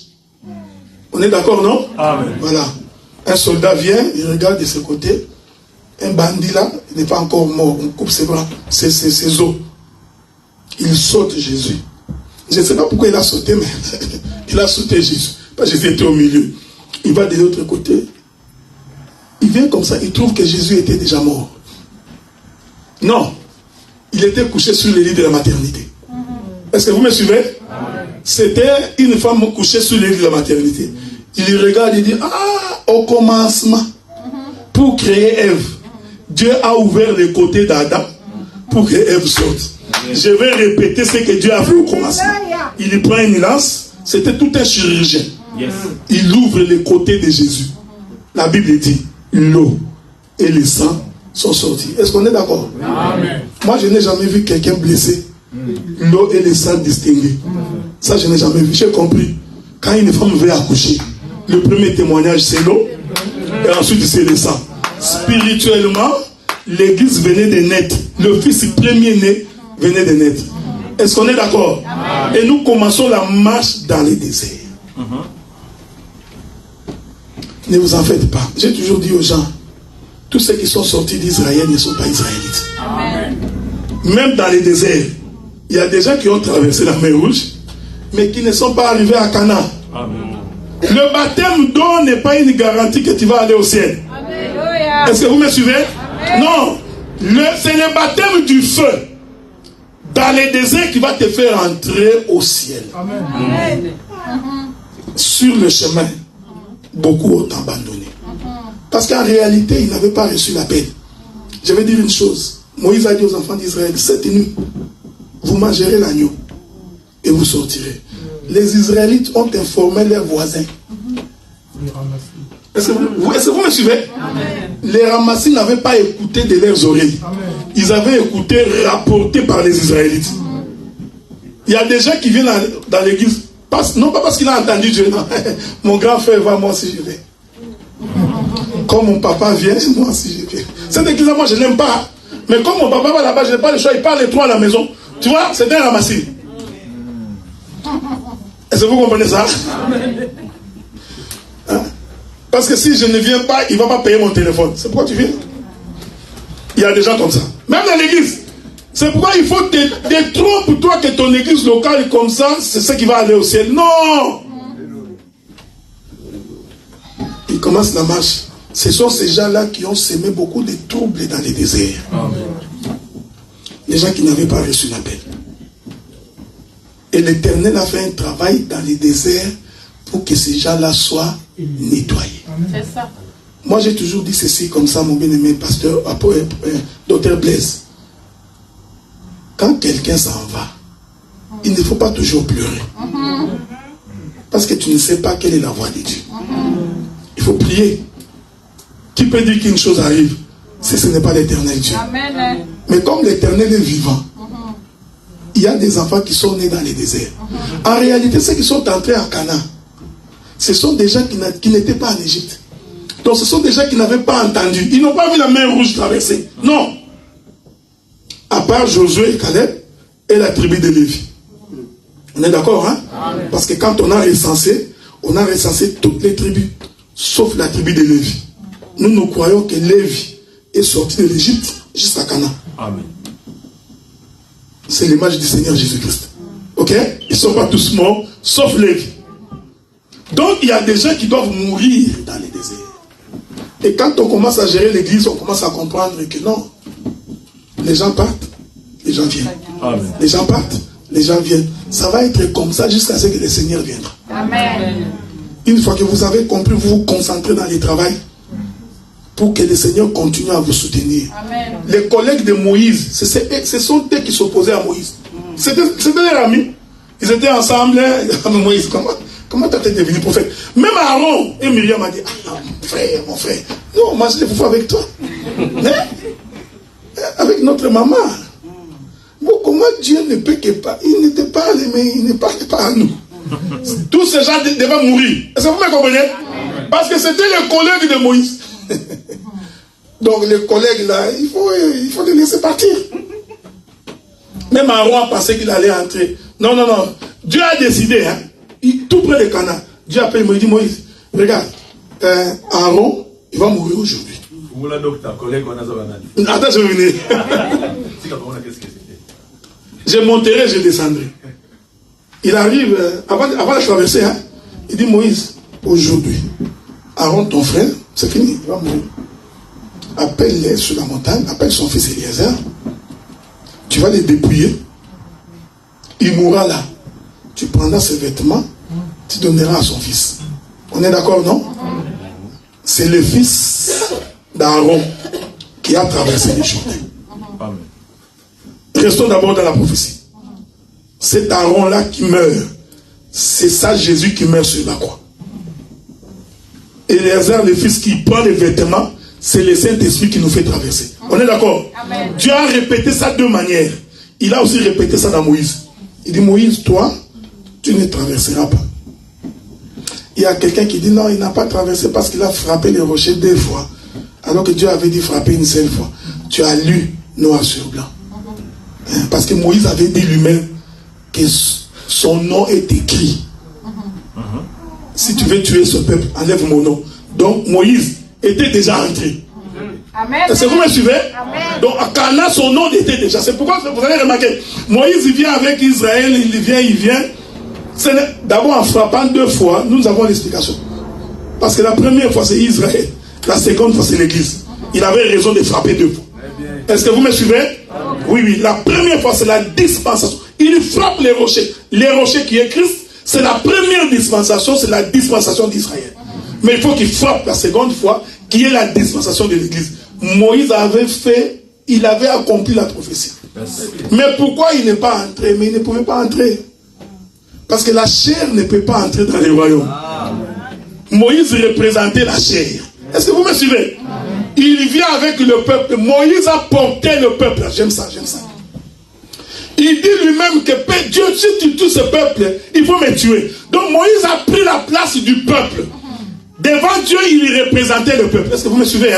On est d'accord, non? Amen. Voilà. Un soldat vient, il regarde de ce côté. Un bandit là, il n'est pas encore mort. On coupe ses bras, ses os. Il saute Jésus. Je ne sais pas pourquoi il a sauté, mais il a sauté Jésus. Parce que Jésus était au milieu. Il va de l'autre côté. Il vient comme ça, il trouve que Jésus était déjà mort. Non. Il était couché sur le lit de la maternité. Est-ce que vous me suivez? C'était une femme couchée sur le lit de la maternité. Il regarde et dit, ah, au commencement, pour créer Ève, Dieu a ouvert les côtés d'Adam pour que Ève sorte. Je vais répéter ce que Dieu a fait au commencement. Il prend une lance, c'était tout un chirurgien. Il ouvre les côtés de Jésus. La Bible dit, l'eau et le sang sont sortis. Est-ce qu'on est d'accord? Amen. Moi, je n'ai jamais vu quelqu'un blessé. L'eau et le sang distingués. Ça, je n'ai jamais vu. J'ai compris. Quand une femme veut accoucher, le premier témoignage, c'est l'eau. Et ensuite, c'est le sang. Spirituellement, l'église venait de naître. Le fils premier-né venait de naître. Est-ce qu'on est d'accord? Et nous commençons la marche dans les déserts. Ne vous en faites pas. J'ai toujours dit aux gens, tous ceux qui sont sortis d'Israël ne sont pas israélites. Amen. Même dans les déserts, il y a des gens qui ont traversé la mer Rouge, mais qui ne sont pas arrivés à Canaan. Amen. Le baptême d'eau n'est pas une garantie que tu vas aller au ciel. Amen. Est-ce que vous me suivez? Amen. Non. C'est le baptême du feu dans les déserts qui va te faire entrer au ciel. Amen. Amen. Sur le chemin, beaucoup ont abandonné. Parce qu'en réalité, ils n'avaient pas reçu l'appel. Je vais dire une chose. Moïse a dit aux enfants d'Israël, cette nuit, vous mangerez l'agneau et vous sortirez. Les Israélites ont informé leurs voisins. Est-ce que vous me suivez? Amen. Les ramassis n'avaient pas écouté de leurs oreilles. Amen. Ils avaient écouté rapporté par les Israélites. Il y a des gens qui viennent dans l'église, non pas parce qu'il a entendu Dieu, non. Mon grand frère va, moi aussi je vais. Comme mon papa vient, moi aussi je viens. Cette église-là, moi je ne l'aime pas. Mais comme mon papa va là-bas, je n'ai pas le choix, il parle trop à la maison. Tu vois, c'est un ramassis. Est-ce que vous comprenez ça? Hein? Parce que si je ne viens pas, il ne va pas payer mon téléphone. C'est pourquoi tu viens? Il y a des gens comme ça. Même dans l'église. C'est pourquoi il faut te tromper toi que ton église locale comme ça, c'est ce qui va aller au ciel. Non! Il commence la marche. Ce sont ces gens-là qui ont semé beaucoup de troubles dans les déserts. Amen. Les gens qui n'avaient pas reçu l'appel. Et l'Éternel a fait un travail dans les déserts pour que ces gens-là soient nettoyés. C'est ça. Moi, j'ai toujours dit ceci comme ça, mon bien-aimé pasteur, docteur Blaise. Quand quelqu'un s'en va, il ne faut pas toujours pleurer. Parce que tu ne sais pas quelle est la voie de Dieu. Il faut prier. Qui peut dire qu'une chose arrive si ce n'est pas l'Éternel Dieu? Amen. Mais comme l'Éternel est vivant, il y a des enfants qui sont nés dans les déserts. En réalité, ceux qui sont entrés en Canaan, ce sont des gens qui n'étaient pas en Égypte. Donc ce sont des gens qui n'avaient pas entendu. Ils n'ont pas vu la mer Rouge traverser. Non. À part Josué et Caleb et la tribu de Lévi. On est d'accord, hein? Amen. Parce que quand on a recensé toutes les tribus, sauf la tribu de Lévi. Nous croyons que Lévi est sorti de l'Égypte jusqu'à Canaan. Amen. C'est l'image du Seigneur Jésus-Christ. Ok? Ils ne sont pas tous morts, sauf Lévi. Donc il y a des gens qui doivent mourir dans les déserts. Et quand on commence à gérer l'église, on commence à comprendre que non. Les gens partent, les gens viennent. Amen. Les gens partent, les gens viennent. Ça va être comme ça jusqu'à ce que le Seigneur viendra. Amen. Une fois que vous avez compris, vous vous concentrez dans le travail pour que le Seigneur continue à vous soutenir. Amen. Les collègues de Moïse, ce sont eux qui s'opposaient à Moïse. C'était leurs amis. Ils étaient ensemble. Moïse, comment tu es devenu prophète? Même Aaron et Myriam a dit, mon frère, non, moi je l'ai avec toi. Avec notre maman. Bon, comment Dieu ne peut que pas? Il n'était pas allé, mais il ne parlait pas à nous. Tous ces gens devaient mourir. Est-ce que vous me comprenez? Parce que c'était les collègues de Moïse. Donc les collègues là, il faut les laisser partir. Même Aaron a pensé qu'il allait entrer. Non. Dieu a décidé, hein, tout près de Canaan. Dieu appelle Moïse, il dit Moïse, regarde, Aaron, il va mourir aujourd'hui. Attends, je vais venir. Je monterai, je descendrai. Il arrive, avant de traverser, hein, il dit Moïse, aujourd'hui, Aaron, ton frère, c'est fini, il va mourir. Appelle-les sur la montagne, appelle son fils Eliezer, tu vas les dépouiller, il mourra là. Tu prendras ses vêtements, tu donneras à son fils. On est d'accord, non? C'est le fils d'Aaron qui a traversé les Jourdains. Restons d'abord dans la prophétie. C'est Aaron-là qui meurt. C'est ça Jésus qui meurt sur la croix. Eliezer, le fils qui prend les vêtements, c'est le Saint-Esprit qui nous fait traverser. On est d'accord? Dieu a répété ça de deux manières. Il a aussi répété ça dans Moïse. Il dit Moïse, toi, tu ne traverseras pas. Il y a quelqu'un qui dit non, il n'a pas traversé parce qu'il a frappé les rochers 2 fois. Alors que Dieu avait dit frapper une seule fois. Tu as lu noir sur blanc. Parce que Moïse avait dit lui-même que son nom est écrit. Si tu veux tuer ce peuple, enlève mon nom. Donc Moïse était déjà entré. Est-ce que vous me suivez? Amen. Donc à Cana, son nom était déjà. C'est pourquoi vous allez remarquer, Moïse il vient avec Israël, il vient. D'abord en frappant 2 fois, nous avons l'explication. Parce que la première fois c'est Israël, la seconde fois c'est l'Église. Il avait raison de frapper 2 fois. Est-ce que vous me suivez? Oui. La première fois c'est la dispensation. Il frappe les rochers. Les rochers qui est Christ, c'est la première dispensation, c'est la dispensation d'Israël. Mais il faut qu'il frappe la seconde fois, qui est la dispensation de l'Église. Moïse il avait accompli la prophétie. Mais pourquoi il n'est pas entré? Mais il ne pouvait pas entrer. Parce que la chair ne peut pas entrer dans les royaumes. Moïse représentait la chair. Est-ce que vous me suivez? Il vient avec le peuple. Moïse a porté le peuple. J'aime ça. Il dit lui-même que Dieu, si tu tues ce peuple, il faut me tuer. Donc Moïse a pris la place du peuple. Devant Dieu, il représentait le peuple. Est-ce que vous me suivez?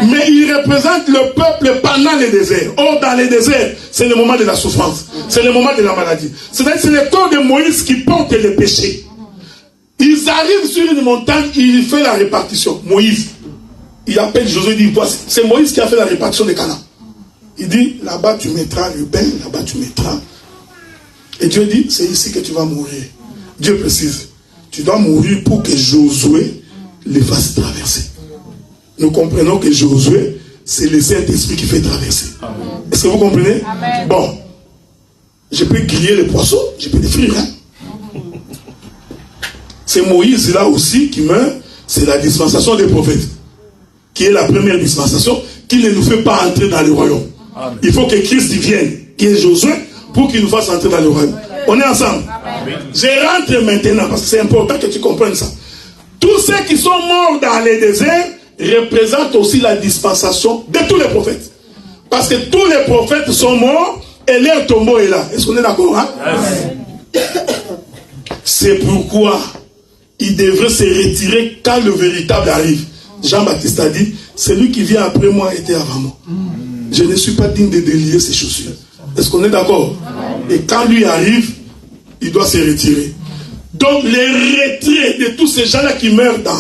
Mais il représente le peuple pendant le désert. Or, dans le désert, c'est le moment de la souffrance. C'est le moment de la maladie. C'est-à-dire c'est le corps de Moïse qui porte les péchés. Ils arrivent sur une montagne, il fait la répartition. Moïse, il appelle Josué, il dit, voici, c'est Moïse qui a fait la répartition des Canaan. Il dit, là-bas tu mettras le pain, là-bas tu mettras. Et Dieu dit, c'est ici que tu vas mourir. Dieu précise, tu dois mourir pour que Josué les fasse traverser. Nous comprenons que Josué, c'est le Saint-Esprit qui fait traverser. Est-ce que vous comprenez? Amen. Bon, je peux griller les poissons, je peux les frire. C'est Moïse là aussi qui meurt, c'est la dispensation des prophètes, qui est la première dispensation, qui ne nous fait pas entrer dans le royaume. Amen. Il faut que Christ vienne, qui est Josué, pour qu'il nous fasse entrer dans le royaume. On est ensemble? Amen. Je rentre maintenant, parce que c'est important que tu comprennes ça. Tous ceux qui sont morts dans les déserts représentent aussi la dispensation de tous les prophètes. Parce que tous les prophètes sont morts et leur tombeau est là. Est-ce qu'on est d'accord? C'est pourquoi il devrait se retirer quand le véritable arrive. Jean-Baptiste a dit, celui qui vient après moi était avant moi. Je ne suis pas digne de délier ses chaussures. Est-ce qu'on est d'accord? Et quand lui arrive, il doit se retirer. Donc les retraits de tous ces gens-là qui meurent dans...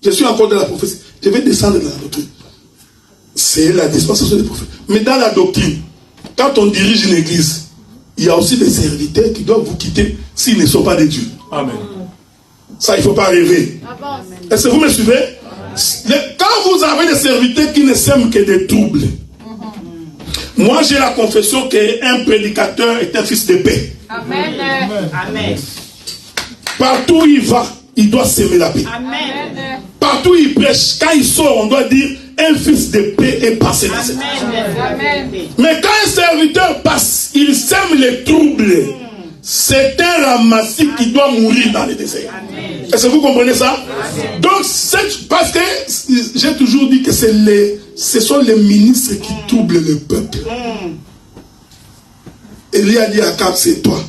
Je suis encore dans la prophétie. Je vais descendre dans la doctrine. C'est la dispensation des prophètes. Mais dans la doctrine, quand on dirige une église, il y a aussi des serviteurs qui doivent vous quitter s'ils ne sont pas des dieux. Amen. Ça, il ne faut pas rêver. Est-ce que vous me suivez? Quand vous avez des serviteurs qui ne sèment que des troubles, moi j'ai la confession qu'un prédicateur est un fils de paix. Amen. Amen. Partout où il va, il doit s'aimer la paix. Amen. Partout où il prêche, quand il sort, on doit dire un fils de paix est passé dans cette vie. Mais quand un serviteur passe, il sème les troubles. C'est un ramassis qui doit mourir dans le désert. Est-ce que vous comprenez ça? Amen. Donc, parce que j'ai toujours dit que ce sont les ministres qui troublent le peuple. Élie a dit à Akab, c'est toi.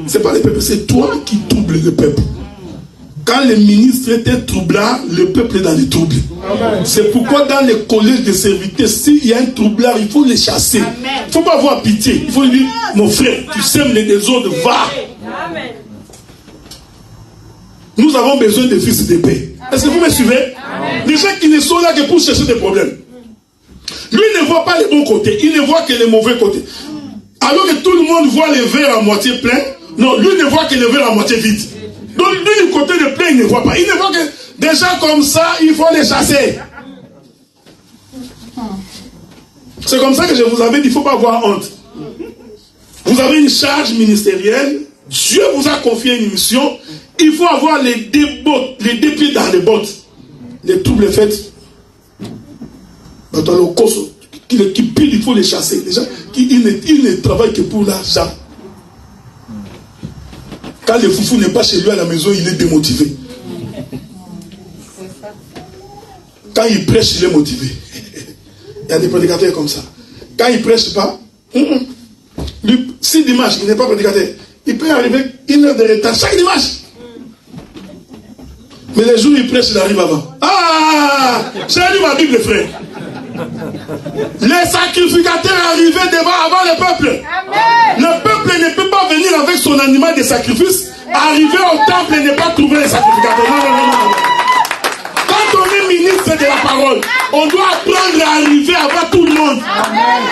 C'est pas le peuple, c'est toi qui troubles le peuple. Quand les ministres étaient troublards, le peuple est dans les troubles. C'est pourquoi dans les collèges de serviteurs, s'il y a un troublard, il faut les chasser. Il ne faut pas avoir pitié. Il faut lui dire, mon frère, tu sèmes les désordres, va. Nous avons besoin de fils de paix. Est-ce que vous me suivez? Les gens qui ne sont là que pour chercher des problèmes. Lui ne voit pas les bons côtés, il ne voit que les mauvais côtés. Alors que tout le monde voit les verres à moitié pleins, non, lui ne voit que les verres à moitié vides. Donc lui, du côté de plein, il ne voit pas. Il ne voit que des gens comme ça, il faut les chasser. C'est comme ça que je vous avais dit, il ne faut pas avoir honte. Vous avez une charge ministérielle, Dieu vous a confié une mission, il faut avoir les deux pieds dans les bottes. Les troubles faits. Dans le cause qui pile, il faut les chasser. Les gens, ils ne travaillent que pour l'argent. Quand le foufou n'est pas chez lui à la maison, il est démotivé. Quand il prêche, il est motivé. Il y a des prédicateurs comme ça. Quand il ne prêche pas, lui, si dimanche, il n'est pas prédicateur, il peut arriver 1 heure de retard chaque dimanche. Mais les jours où il prêche, il arrive avant. Ah! J'ai lu ma Bible, frère. Les sacrificateurs arrivaient devant avant le peuple. Amen. Le peuple ne peut pas venir avec son animal de sacrifice, arriver au temple et ne pas trouver les sacrificateurs. Non. Quand on est ministre de la parole, on doit apprendre à arriver avant tout le monde. Amen.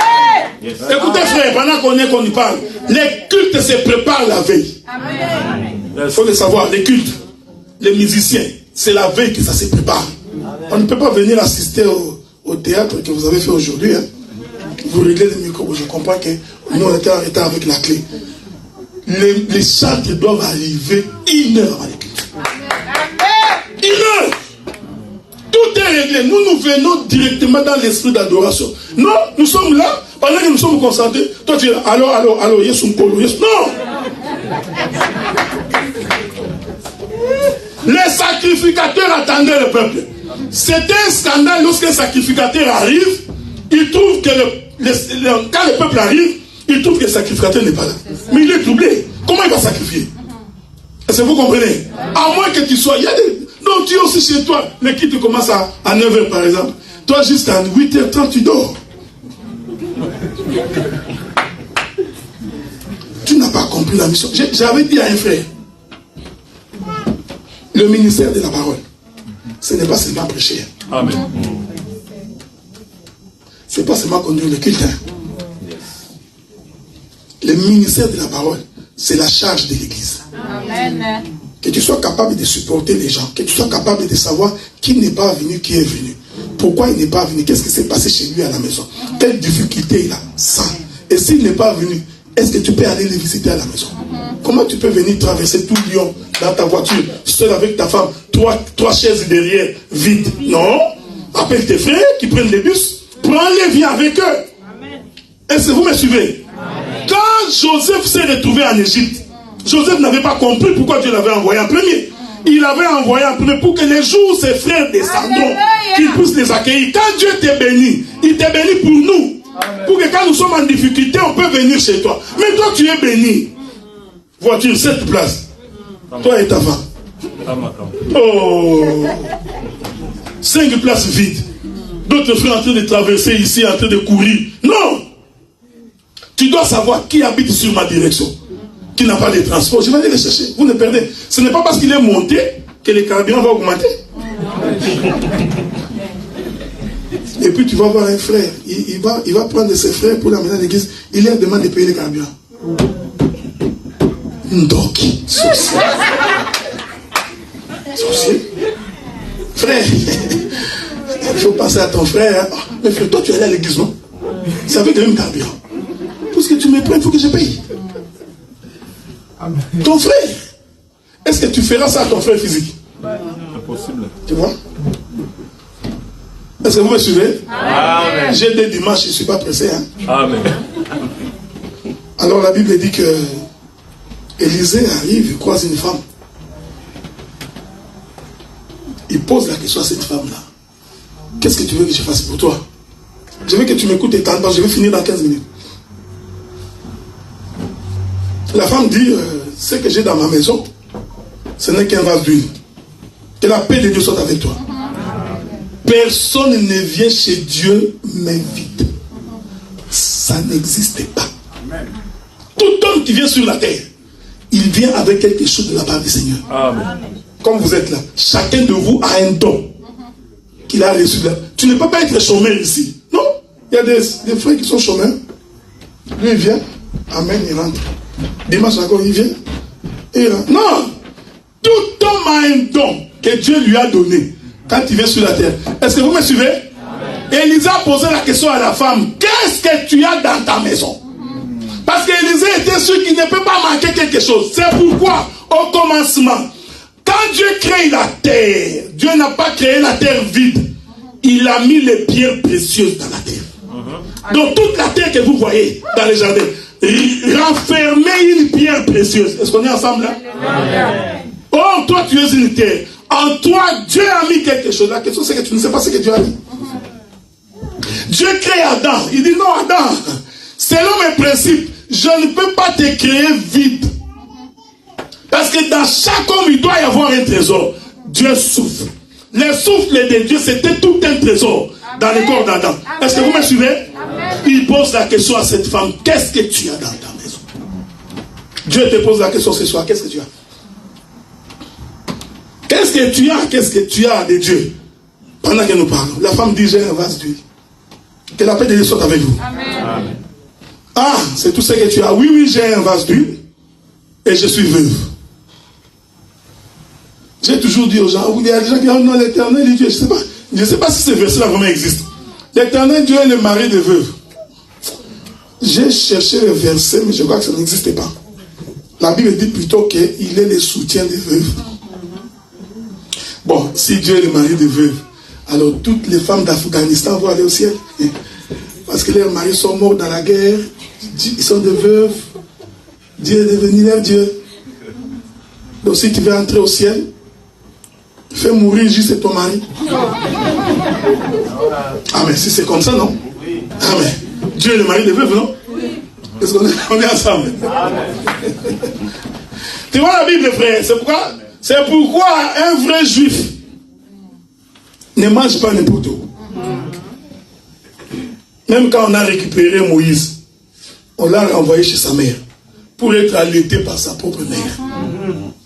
Yes. Écoutez frère, pendant qu'on y parle, les cultes se préparent la veille. Il faut le savoir, les cultes, les musiciens, c'est la veille que ça se prépare. Amen. On ne peut pas venir assister au théâtre que vous avez fait aujourd'hui. Hein. Vous réglez le micro, je comprends que nous on était en retard avec la clé. Les chantres doivent arriver 1 heure avant les cultes. 1 heure. Tout est réglé. Nous venons directement dans l'esprit d'adoration. Non, nous sommes là, pendant que nous sommes concentrés. Toi tu es là, allô, yes, non. Les sacrificateurs attendaient le peuple. C'était un scandale lorsqu'un sacrificateur arrive, il trouve que quand le peuple arrive, il trouve que le sacrificateur n'est pas là. Mais il est troublé. Comment il va sacrifier? Est-ce que vous comprenez? À moins que tu sois... Non, tu es aussi chez toi. Le culte commence à 9h par exemple. Toi jusqu'à 8h30 tu dors. Tu n'as pas compris la mission. J'avais dit à un frère, le ministère de la parole, ce n'est pas seulement prêcher. Amen. Ce n'est pas seulement conduire le culte. Le ministère de la parole, c'est la charge de l'église. Amen. Que tu sois capable de supporter les gens, que tu sois capable de savoir qui n'est pas venu, qui est venu. Pourquoi il n'est pas venu, qu'est-ce qui s'est passé chez lui à la maison, quelle difficulté il a, ça. Et s'il n'est pas venu, est-ce que tu peux aller les visiter à la maison? Comment tu peux venir traverser tout Lyon dans ta voiture, seul avec ta femme, trois chaises derrière, vides? Non. Appelle tes frères qui prennent les bus, prends-les, viens avec eux. Est-ce que vous me suivez? Amen. Quand Joseph s'est retrouvé en Égypte, Joseph n'avait pas compris pourquoi Dieu l'avait envoyé en premier. Il avait envoyé en premier pour que les jours où ses frères descendront, qu'ils puissent les accueillir. Quand Dieu t'est béni, il t'est béni pour nous. Amen. Pour que quand nous sommes en difficulté, on peut venir chez toi. Mais toi, tu es béni. Voiture, 7 places. Toi et ta femme. Oh, 5 places vides. D'autres frères en train de traverser ici, en train de courir. Non! Tu dois savoir qui habite sur ma direction. Qui n'a pas de transport. Je vais aller les chercher. Vous ne perdez. Ce n'est pas parce qu'il est monté que le carburant va augmenter. Et puis tu vas voir un frère. Il va prendre ses frères pour l'amener à l'église. Il leur demande de payer le carburant. Ndoki. Sorcier. Sorcier. Frère. Il faut penser à ton frère. Hein. Mais frère, toi tu es allé à l'église, non? C'est avec le même carburant. Parce que tu me prends, il faut que je paye. Amen. Ton frère. Est-ce que tu feras ça à ton frère physique? Impossible. Tu vois? Est-ce que vous me suivez? Amen. J'ai des dimanches, je ne suis pas pressé. Hein? Amen. Alors la Bible dit que Élisée arrive, il croise une femme. Il pose la question à cette femme-là. Qu'est-ce que tu veux que je fasse pour toi? Je veux que tu m'écoutes et t'entends, je vais finir dans 15 minutes. La femme dit, ce que j'ai dans ma maison, ce n'est qu'un vase d'huile. Que la paix de Dieu soit avec toi. Personne ne vient chez Dieu mais vide. Ça n'existe pas. Tout homme qui vient sur la terre, il vient avec quelque chose de la part du Seigneur. Amen. comme vous êtes là, chacun de vous a un don qu'il a reçu là. Tu ne peux pas être chômeur ici. Non. Il y a des frères qui sont chômeurs. Lui, il vient. Amen, il rentre. Dimanche encore, il vient. Et il rentre. Non. Tout homme a un don que Dieu lui a donné quand il vient sur la terre. Est-ce que vous me suivez? Élisée a posé la question à la femme. Qu'est-ce que tu as dans ta maison? Parce qu'Élisée était sûr qu'il ne peut pas manquer quelque chose. C'est pourquoi, au commencement, quand Dieu crée la terre, Dieu n'a pas créé la terre vide. Il a mis les pierres précieuses dans la terre. Donc toute la terre que vous voyez dans les jardins, renfermez une pierre précieuse. Est-ce qu'on est ensemble là? Oh, toi tu es une terre. En toi, Dieu a mis quelque chose. La question c'est que tu ne sais pas ce que Dieu a mis. Dieu crée Adam. Il dit non, Adam, selon mes principes, je ne peux pas te créer vide. Parce que dans chaque homme, il doit y avoir un trésor. Dieu souffle. Le souffle de Dieu, c'était tout un trésor dans le corps d'Adam. Est-ce que vous me suivez? Amen. Il pose la question à cette femme. Qu'est-ce que tu as dans ta maison? Dieu te pose la question ce soir. Qu'est-ce que tu as? Qu'est-ce que tu as? Qu'est-ce que tu as de Dieu? Pendant que nous parlons, la femme dit, j'ai un vase d'huile. Que la paix de Dieu soit avec vous. Amen. Ah, c'est tout ce que tu as. Oui, oui, j'ai un vase d'huile. Et je suis veuve. J'ai toujours dit aux gens, il y a des gens qui disent, oh non, l'Éternel est Dieu. Je ne sais pas si ce verset-là vraiment existe. L'Éternel Dieu est le mari de veuve. J'ai cherché le verset, mais je crois que ça n'existe pas. La Bible dit plutôt qu'il est le soutien des veuves. Bon, si Dieu est le mari de veuve, alors toutes les femmes d'Afghanistan vont aller au ciel. Parce que leurs maris sont morts dans la guerre, ils sont des veuves. Dieu est devenu leur Dieu. Donc si tu veux entrer au ciel, fais mourir juste ton mari. Amen. Si c'est comme ça, non? Amen. Dieu est le mari de veuve, non? Est-ce qu'on est ensemble? Tu vois la Bible, frère? C'est pourquoi un vrai juif ne mange pas n'importe où. Même quand on a récupéré Moïse, on l'a renvoyé chez sa mère pour être allaité par sa propre mère.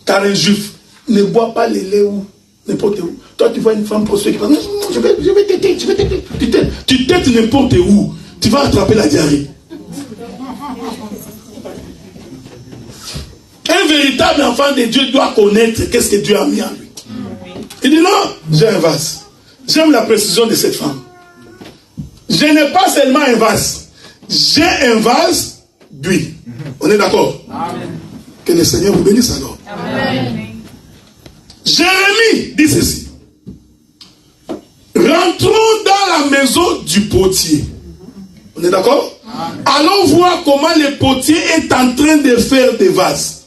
Car un juif ne boit pas le lait où, n'importe où. Toi, tu vois une femme prostrée qui parle, je vais téter. Tu têtes n'importe où. Tu vas attraper la diarrhée. Un véritable enfant de Dieu doit connaître qu'est-ce que Dieu a mis en lui. Il dit non, j'ai un vase. J'aime la précision de cette femme. Je n'ai pas seulement un vase. J'ai un vase d'huile. On est d'accord? Que le Seigneur vous bénisse alors. Amen. Jérémie dit ceci. Rentrons dans la maison du potier. On est d'accord? Allons voir comment le potier est en train de faire des vases.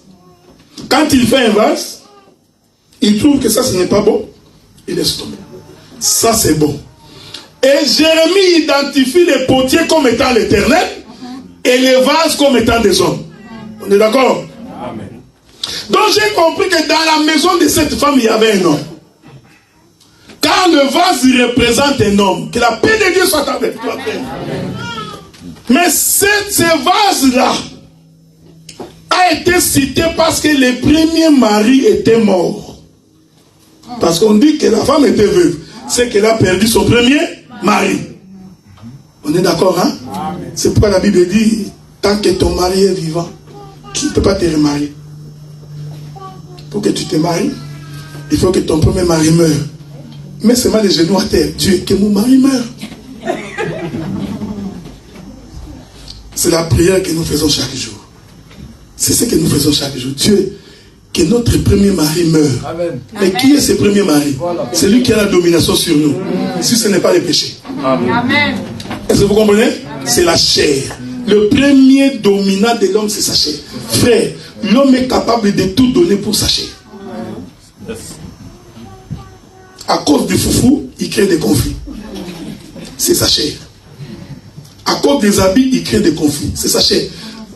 Quand il fait un vase, il trouve que ça ce n'est pas bon. Il laisse tomber. Ça c'est bon. Et Jérémie identifie les potiers comme étant l'Éternel et les vases comme étant des hommes. On est d'accord? Amen. Donc j'ai compris que dans la maison de cette femme, il y avait un homme. Quand le vase il représente un homme, que la paix de Dieu soit avec toi. Mais ce vase-là a été cité parce que le premier mari était mort. Parce qu'on dit que la femme était veuve. C'est qu'elle a perdu son premier mari. On est d'accord, hein? C'est pourquoi la Bible dit, tant que ton mari est vivant, tu ne peux pas te remarier. Pour que tu te maries, il faut que ton premier mari meure. Mets seulement les genoux à terre. Dieu, que mon mari meure. C'est la prière que nous faisons chaque jour. C'est ce que nous faisons chaque jour. Dieu, que notre premier mari meure. Amen. Mais qui est ce premier mari? Voilà. C'est lui qui a la domination sur nous. Si ce n'est pas le péché. Amen. Est-ce que vous comprenez? C'est la chair. Le premier dominant de l'homme, c'est sa chair. Frère, l'homme est capable de tout donner pour sa chair. À cause du foufou, il crée des conflits. C'est sa chair. À cause des habits, il crée des conflits. C'est sa chair.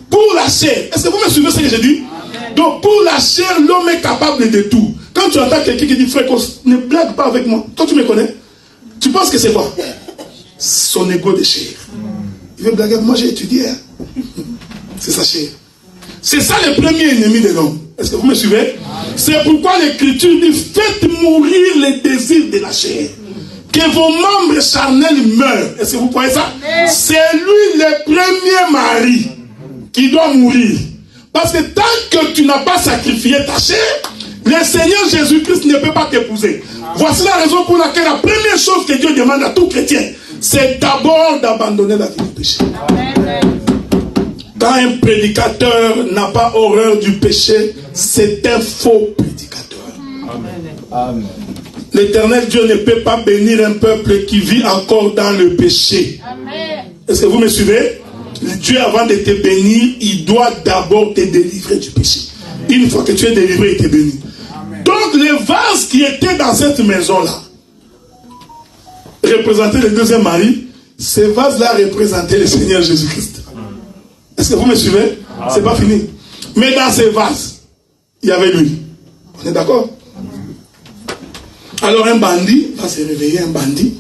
Pour la chair, est-ce que vous me suivez ce que j'ai dit? Donc pour la chair, l'homme est capable de tout. Quand tu entends quelqu'un qui dit, frère, ne blague pas avec moi. Toi, tu me connais. Tu penses que c'est quoi? Son ego de chair. Il veut blaguer avec moi, j'ai étudié. Hein? C'est sa chair. C'est ça le premier ennemi de l'homme. Est-ce que vous me suivez? C'est pourquoi l'Écriture dit, faites mourir les désirs de la chair. Que vos membres charnels meurent. Est-ce que vous croyez ça? C'est lui le premier mari qui doit mourir. Parce que tant que tu n'as pas sacrifié ta chair, le Seigneur Jésus-Christ ne peut pas t'épouser. Voici la raison pour laquelle la première chose que Dieu demande à tout chrétien, c'est d'abord d'abandonner la vie du péché. Quand un prédicateur n'a pas horreur du péché, c'est un faux prédicateur. Amen. L'Éternel Dieu ne peut pas bénir un peuple qui vit encore dans le péché. Est-ce que vous me suivez? Dieu, avant de te bénir, il doit d'abord te délivrer du péché. Une fois que tu es délivré, il te bénit. Donc les vases qui étaient dans cette maison-là représentaient le deuxième mari. Ces vases-là représentaient le Seigneur Jésus-Christ. Est-ce que vous me suivez? C'est pas fini. Mais dans ces vases, il y avait lui. On est d'accord? Alors un bandit va se réveiller, un bandit.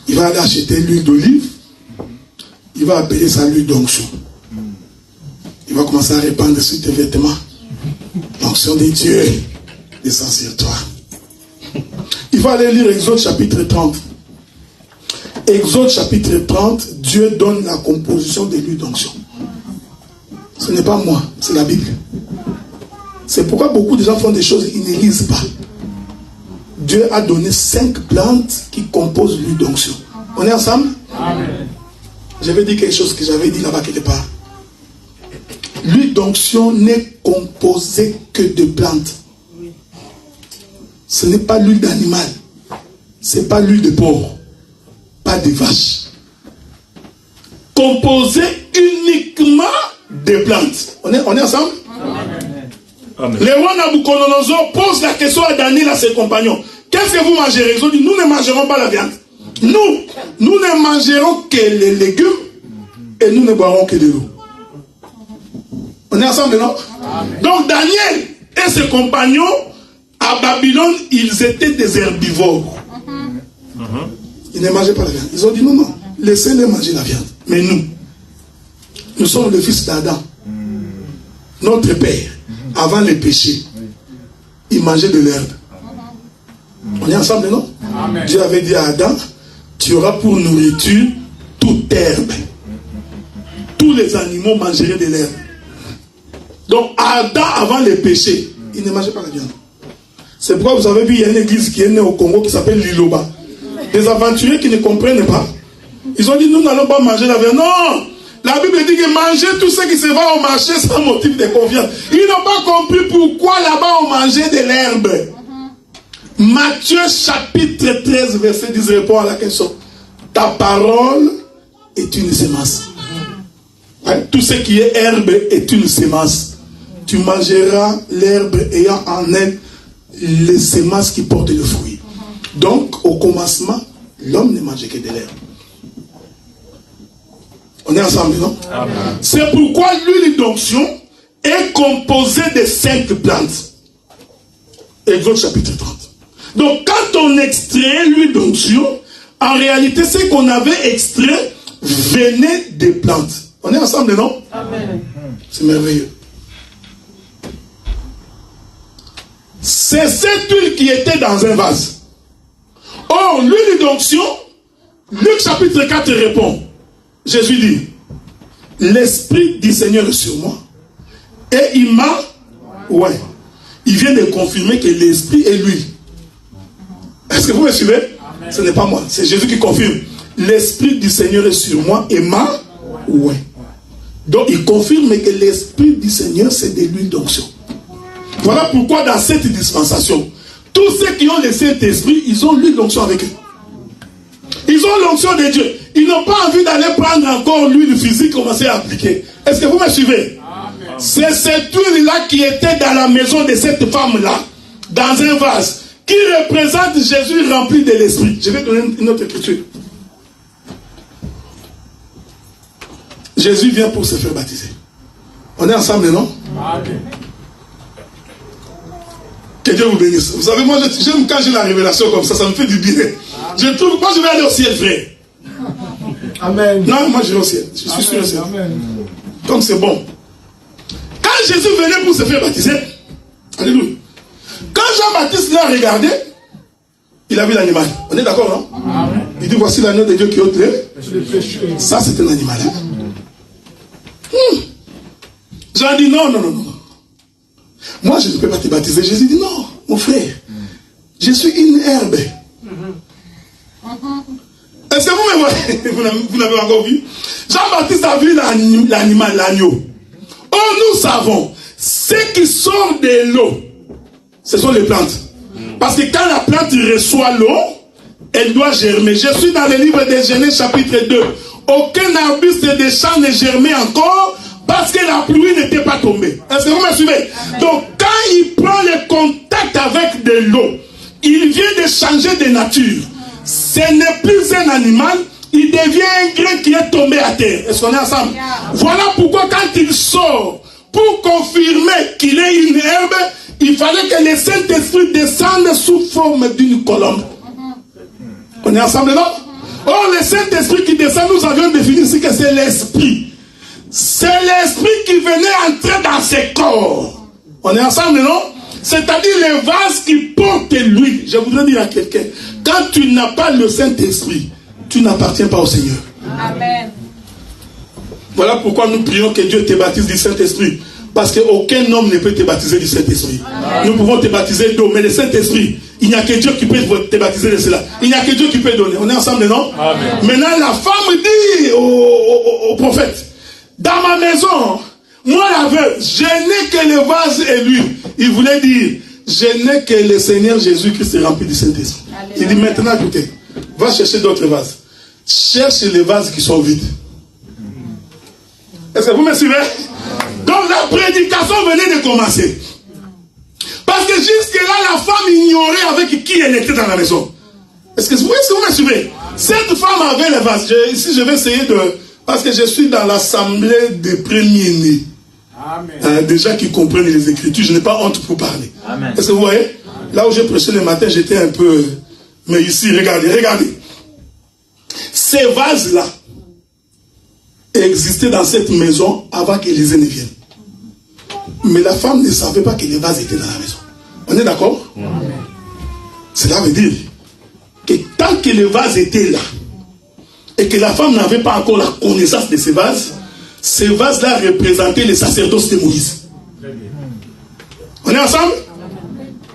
Il va aller acheter l'huile d'olive. Il va appeler ça l'huile d'onction. Il va commencer à répandre sur tes vêtements. L'onction de Dieu descend sur toi. Il va aller lire Exode chapitre 30. Exode chapitre 30, Dieu donne la composition de l'huile d'onction. Ce n'est pas moi, c'est la Bible. C'est pourquoi beaucoup de gens font des choses, ils ne lisent pas. Dieu a donné 5 plantes qui composent l'huile d'onction. On est ensemble? Amen. J'avais dit quelque chose que j'avais dit là-bas quelque part. L'huile d'onction n'est composée que de plantes. Ce n'est pas l'huile d'animal. Ce n'est pas l'huile de porc. Pas de vache. Composée uniquement de plantes. On est ensemble? Amen. Amen. Le roi Nabucodonosor pose la question à Daniel et à ses compagnons. Qu'est-ce que vous mangerez? Ils ont dit, nous ne mangerons pas la viande. Nous ne mangerons que les légumes et nous ne boirons que de l'eau. On est ensemble, non? Amen. Donc Daniel et ses compagnons, à Babylone, ils étaient des herbivores. Ils ne mangeaient pas la viande. Ils ont dit, non, laissez-les manger la viande. Mais nous sommes les fils d'Adam. Notre père, avant le péché, il mangeait de l'herbe. On est ensemble, non? Amen. Dieu avait dit à Adam, tu auras pour nourriture toute herbe. Tous les animaux mangeraient de l'herbe. Donc Adam, avant le péché, il ne mangeait pas la viande. C'est pourquoi vous avez vu, il y a une église qui est née au Congo qui s'appelle Liloba. Des aventuriers qui ne comprennent pas. Ils ont dit, nous n'allons pas manger la viande. Non! La Bible dit que manger tout ce qui se va au marché sans motif de confiance. Ils n'ont pas compris pourquoi là-bas on mangeait de l'herbe. Matthieu chapitre 13 verset 10 répond à la question. Ta parole est une sémence. Tout ce qui est herbe est une sémence. Tu mangeras l'herbe ayant en elle les sémences qui portent le fruit. Donc au commencement, l'homme ne mangeait que de l'herbe. On est ensemble, non? Amen. C'est pourquoi l'huile d'onction est composée de 5 plantes. Exode chapitre 30. Donc quand on extrait l'huile d'onction, en réalité ce qu'on avait extrait venait des plantes. On est ensemble, non? Amen. C'est merveilleux. C'est cette huile qui était dans un vase. Or, l'huile d'onction, Luc chapitre 4 répond. Jésus dit, l'Esprit du Seigneur est sur moi. Et il m'a... Ouais. Il vient de confirmer que l'Esprit est lui. Est-ce que vous me suivez? Amen. Ce n'est pas moi, c'est Jésus qui confirme. L'Esprit du Seigneur est sur moi et m'a... Ouais. Donc il confirme que l'Esprit du Seigneur c'est de l'huile d'onction. Voilà pourquoi dans cette dispensation, tous ceux qui ont le Saint-Esprit, ils ont l'huile d'onction avec eux. Ils ont l'onction de Dieu. Ils n'ont pas envie d'aller prendre encore l'huile physique, commencer à appliquer. Est-ce que vous me suivez? Amen. C'est cette huile-là qui était dans la maison de cette femme-là, dans un vase, qui représente Jésus rempli de l'Esprit. Je vais donner une autre écriture. Jésus vient pour se faire baptiser. On est ensemble, non? Amen. Que Dieu vous bénisse. Vous savez, moi, j'aime quand j'ai la révélation comme ça me fait du bien. Je trouve, moi, je vais aller au ciel, frère. Amen. Non, moi, je vais au ciel. Je suis sûr au ciel. Donc, c'est bon. Quand Jésus venait pour se faire baptiser, alléluia, Quand Jean-Baptiste l'a regardé, il a vu l'animal. On est d'accord, non? Amen. Il dit, voici l'agneau de Dieu qui ôte les péchés. Ça, c'est un animal. Jean dit, non. Moi, je ne peux pas te baptiser. Jésus dit, non, mon frère. Je suis une herbe. Est-ce que vous l'avez encore vu? Jean-Baptiste a vu l'animal, l'agneau. Oh, nous savons, ce qui sort de l'eau, ce sont les plantes. Parce que quand la plante reçoit l'eau, elle doit germer. Je suis dans le livre de Genèse chapitre 2. Aucun arbuste des champs ne germait encore parce que la pluie n'était pas tombée. Est-ce que vous me suivez? Amen. Donc quand il prend le contact avec de l'eau, il vient de changer de nature. Ce n'est plus un animal, il devient un grain qui est tombé à terre. Est-ce qu'on est ensemble? Voilà pourquoi quand il sort, pour confirmer qu'il est une herbe, il fallait que le Saint-Esprit descende sous forme d'une colombe. On est ensemble, non? Or, le Saint-Esprit qui descend, nous avions défini ici que c'est l'Esprit. C'est l'Esprit qui venait entrer dans ses corps. On est ensemble, non? C'est-à-dire les vases qui portent l'huile. Je voudrais dire à quelqu'un, quand tu n'as pas le Saint-Esprit, tu n'appartiens pas au Seigneur. Amen. Voilà pourquoi nous prions que Dieu te baptise du Saint-Esprit. Parce qu'aucun homme ne peut te baptiser du Saint-Esprit. Nous pouvons te baptiser d'eau, mais le Saint-Esprit, il n'y a que Dieu qui peut te baptiser de cela. Il n'y a que Dieu qui peut donner. On est ensemble, non? Amen. Maintenant, la femme dit au prophète, dans ma maison, moi la veuve, je n'ai que le vase et l'huile. Il voulait dire, je n'ai que le Seigneur Jésus-Christ rempli du Saint-Esprit. Il dit maintenant, écoutez, va chercher d'autres vases. Cherche les vases qui sont vides. Est-ce que vous me suivez? Donc la prédication venait de commencer. Parce que jusque-là, la femme ignorait avec qui elle était dans la maison. Est-ce que vous me suivez? Cette femme avait les vases. Ici, je vais essayer de... Parce que je suis dans l'assemblée des premiers-nés. Déjà qui comprennent les Écritures, je n'ai pas honte pour parler. Amen. Est-ce que vous voyez? Là où j'ai prêché le matin, j'étais un peu... Mais ici, regardez. Ces vases-là existaient dans cette maison avant qu'Élisée ne vienne. Mais la femme ne savait pas que les vases étaient dans la maison. On est d'accord? Cela veut dire que tant que les vases étaient là, et que la femme n'avait pas encore la connaissance de ces vases-là représentaient les sacerdoces de Moïse. On est ensemble?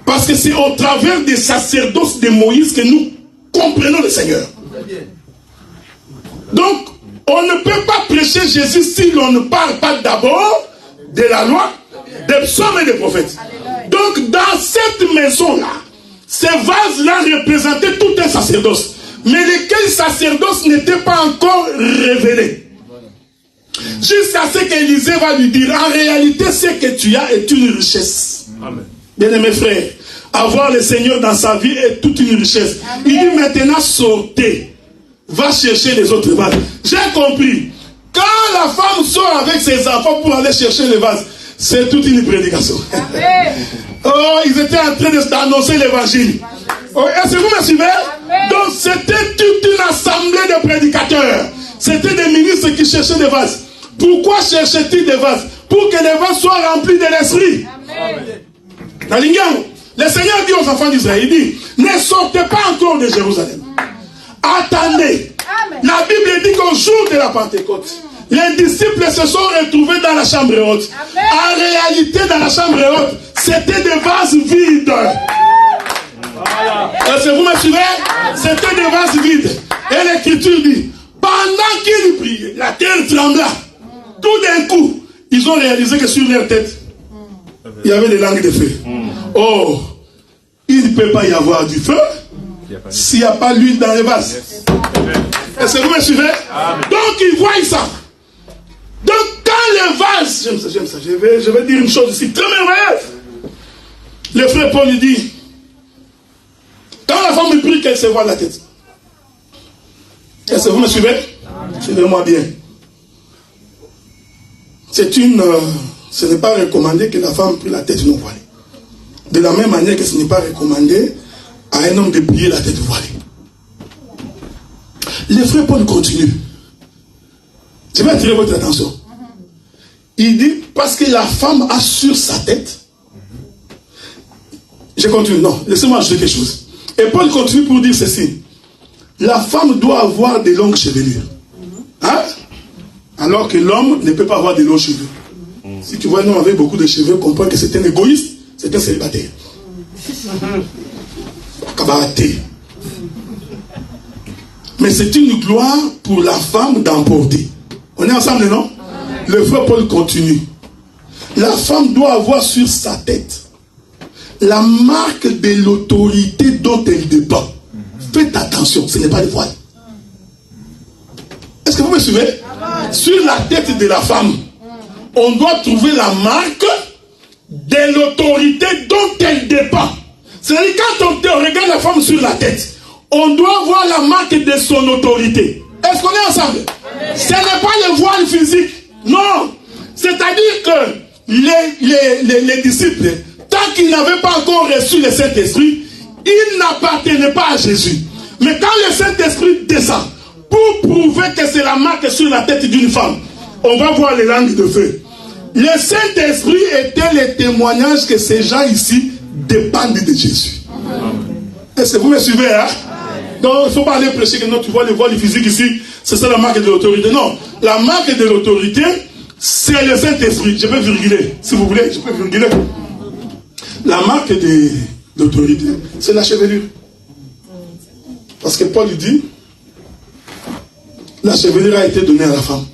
Parce que c'est au travers des sacerdoces de Moïse que nous comprenons le Seigneur. Donc, on ne peut pas prêcher Jésus si l'on ne parle pas d'abord de la loi, des psaumes et des prophètes. Donc, dans cette maison-là, ces vases-là représentaient tout un sacerdoce. Mais lesquels sacerdoce n'étaient pas encore révélés. Jusqu'à ce qu'Élisée va lui dire, en réalité, ce que tu as est une richesse. Bien-aimés frères, avoir le Seigneur dans sa vie est toute une richesse. Amen. Il dit maintenant, sortez. Va chercher les autres vases. J'ai compris. Quand la femme sort avec ses enfants pour aller chercher les vases, c'est toute une prédication. Oh, ils étaient en train d'annoncer l'évangile. Oh, est-ce que vous me suivez? Amen. Donc c'était toute une assemblée de prédicateurs. C'était des ministres qui cherchaient des vases. Pourquoi cherchaient-ils des vases? Pour que les vases soient remplis de l'esprit. Le Seigneur dit aux enfants d'Israël, il dit, ne sortez pas encore de Jérusalem. Attendez. Amen. La Bible dit qu'au jour de la Pentecôte, les disciples se sont retrouvés dans la chambre haute. Amen. En réalité, dans la chambre haute, c'était des vases vides. Est-ce que vous me suivez? C'était des vases vides. Et l'Écriture dit, pendant qu'ils priaient, la terre trembla. Tout d'un coup, ils ont réalisé que sur leur tête, il y avait des langues de feu. Oh, il ne peut pas y avoir du feu s'il n'y a pas l'huile dans les vases. Est-ce que vous me suivez? Donc ils voient ça. Donc quand les vases, j'aime ça, je vais dire une chose ici, très merveilleuse. Le frère Paul lui dit, quand la femme lui prie qu'elle se voit la tête. Est-ce que vous me suivez? Suivez-moi bien. Ce n'est pas recommandé que la femme prie la tête non voilée. De la même manière que ce n'est pas recommandé à un homme de prier la tête voilée. Le frère Paul continue. Je vais attirer votre attention. Il dit, parce que la femme a sur sa tête, Je continue. Non, laissez-moi ajouter quelque chose. Et Paul continue pour dire ceci. La femme doit avoir des longues chevelures. Hein? Alors que l'homme ne peut pas avoir de longs cheveux. Si tu vois un homme avec beaucoup de cheveux, comprends que c'est un égoïste, c'est un célibataire. Cabareté. Mais c'est une gloire pour la femme d'emporter. On est ensemble, non? Le frère Paul continue. La femme doit avoir sur sa tête la marque de l'autorité dont elle dépend. Faites attention, ce n'est pas le voile. Est-ce que vous me suivez? Sur la tête de la femme, on doit trouver la marque de l'autorité dont elle dépend. C'est-à-dire quand on regarde la femme sur la tête, on doit voir la marque de son autorité. Est-ce qu'on est ensemble? Ce n'est pas le voile physique. Non. C'est-à-dire que les disciples, tant qu'ils n'avaient pas encore reçu le Saint-Esprit, ils n'appartenaient pas à Jésus. Mais quand le Saint-Esprit descend, pour prouver que c'est la marque sur la tête d'une femme, on va voir les langues de feu. Le Saint-Esprit était le témoignage que ces gens ici dépendent de Jésus. Est-ce que vous me suivez, hein? Donc, il ne faut pas aller prêcher que non, tu vois le voile physique ici, c'est ça la marque de l'autorité. Non, la marque de l'autorité, c'est le Saint-Esprit. Je peux virguler, si vous voulez, je peux virguler. La marque de l'autorité, c'est la chevelure. Parce que Paul dit, la chevelure a été donnée à la femme.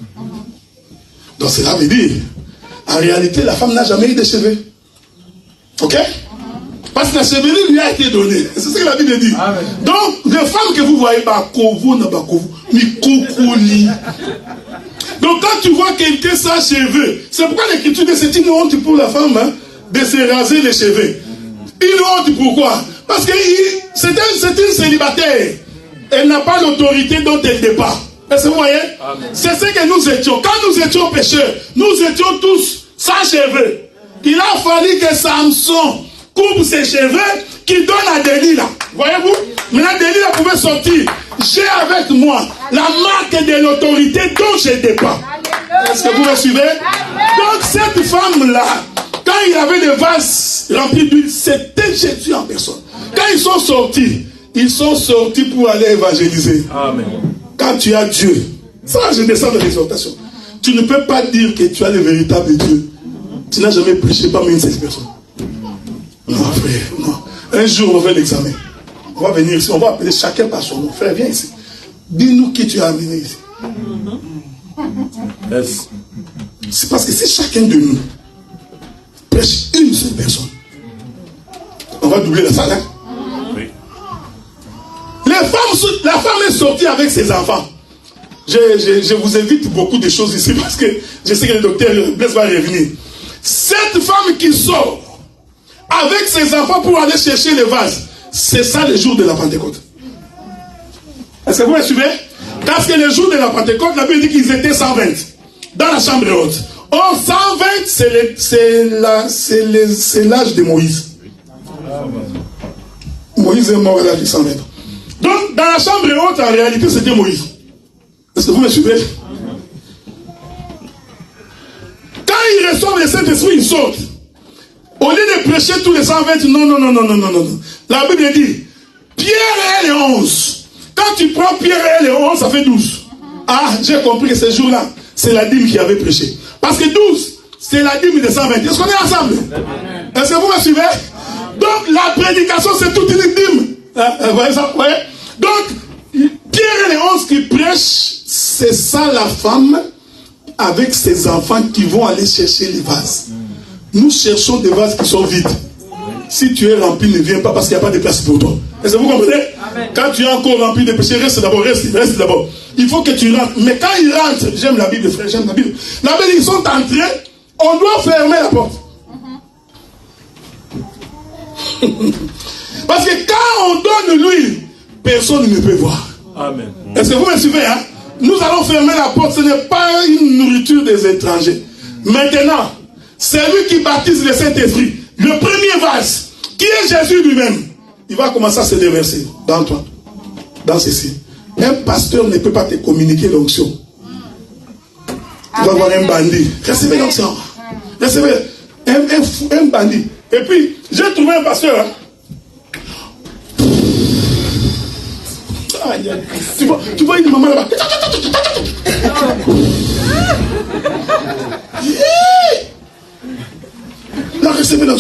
Donc cela veut dire, en réalité, la femme n'a jamais eu de cheveux. Ok? Parce que la chevelure lui a été donnée. C'est ce que la Bible dit. Amen. Donc, les femmes que vous voyez, donc quand tu vois quelqu'un sans cheveux, c'est pourquoi l'écriture dit c'est une honte pour la femme, hein, de se raser les cheveux. Une honte pourquoi? Parce que c'est une célibataire. Elle n'a pas l'autorité dont elle dépend. Est-ce que vous voyez? C'est ce que nous étions. Quand nous étions pécheurs, nous étions tous sans cheveux. Il a fallu que Samson coupe ses cheveux qui donne à Delilah. Voyez-vous? Maintenant Delilah pouvait sortir. J'ai avec moi la marque de l'autorité dont je dépends. Est-ce que vous me suivez? Donc cette femme-là, quand il avait des vases remplis d'huile, c'était Jésus en personne. Quand ils sont sortis pour aller évangéliser. Amen. Quand tu as Dieu, ça je descends de l'exhortation. Tu ne peux pas dire que tu as le véritable Dieu. Tu n'as jamais prêché parmi une seule personne. Non, frère, non. Un jour, on va faire l'examen. On va venir ici, on va appeler chacun par son nom. Frère, viens ici. Dis-nous qui tu as amené ici. Yes. C'est parce que si chacun de nous prêche une seule personne, on va doubler la salle. Hein? Oui. La femme est sortie avec ses enfants. Je vous évite beaucoup de choses ici parce que je sais que le docteur Blaise va revenir. Cette femme qui sort avec ses enfants pour aller chercher les vases, c'est ça le jour de la Pentecôte. Est-ce que vous me suivez? Parce que le jour de la Pentecôte, la Bible dit qu'ils étaient 120 dans la chambre haute. Or, 120, c'est l'âge de Moïse. Moïse est mort à l'âge de 120. Donc, dans la chambre haute, en réalité, c'était Moïse. Est-ce que vous me suivez? Quand ils reçoivent le Saint-Esprit, ils sortent. Au lieu de prêcher tous les 120, non. La Bible dit, Pierre et les 11. Quand tu prends Pierre et les 11, ça fait 12. Ah, j'ai compris que ce jour-là, c'est la dîme qui avait prêché. Parce que 12, c'est la dîme de 120. Est-ce qu'on est ensemble? Est-ce que vous me suivez? Donc, la prédication, c'est toute une dîme. Vous voyez ça? Ouais. Donc, Pierre et les 11 qui prêchent, c'est ça la femme avec ses enfants qui vont aller chercher les vases. Nous cherchons des vases qui sont vides. Si tu es rempli, ne viens pas parce qu'il n'y a pas de place pour toi. Est-ce que vous comprenez? Amen. Quand tu es encore rempli de péché, reste d'abord. Il faut que tu rentres. Mais quand ils rentrent, j'aime la Bible, frère, j'aime la Bible. La Bible, ils sont entrés, on doit fermer la porte. Parce que quand on donne l'huile, personne ne peut voir. Amen. Est-ce que vous me suivez? Hein? Nous allons fermer la porte, ce n'est pas une nourriture des étrangers. Maintenant, c'est lui qui baptise le Saint-Esprit. Le premier vase, qui est Jésus lui-même, il va commencer à se déverser dans toi, dans ceci. Un pasteur ne peut pas te communiquer l'onction. Tu vas voir un bandit. Recevez l'onction. Recevez un bandit. Et puis, j'ai trouvé un pasteur. Hein. Tu vois une maman là-bas. La recevez dans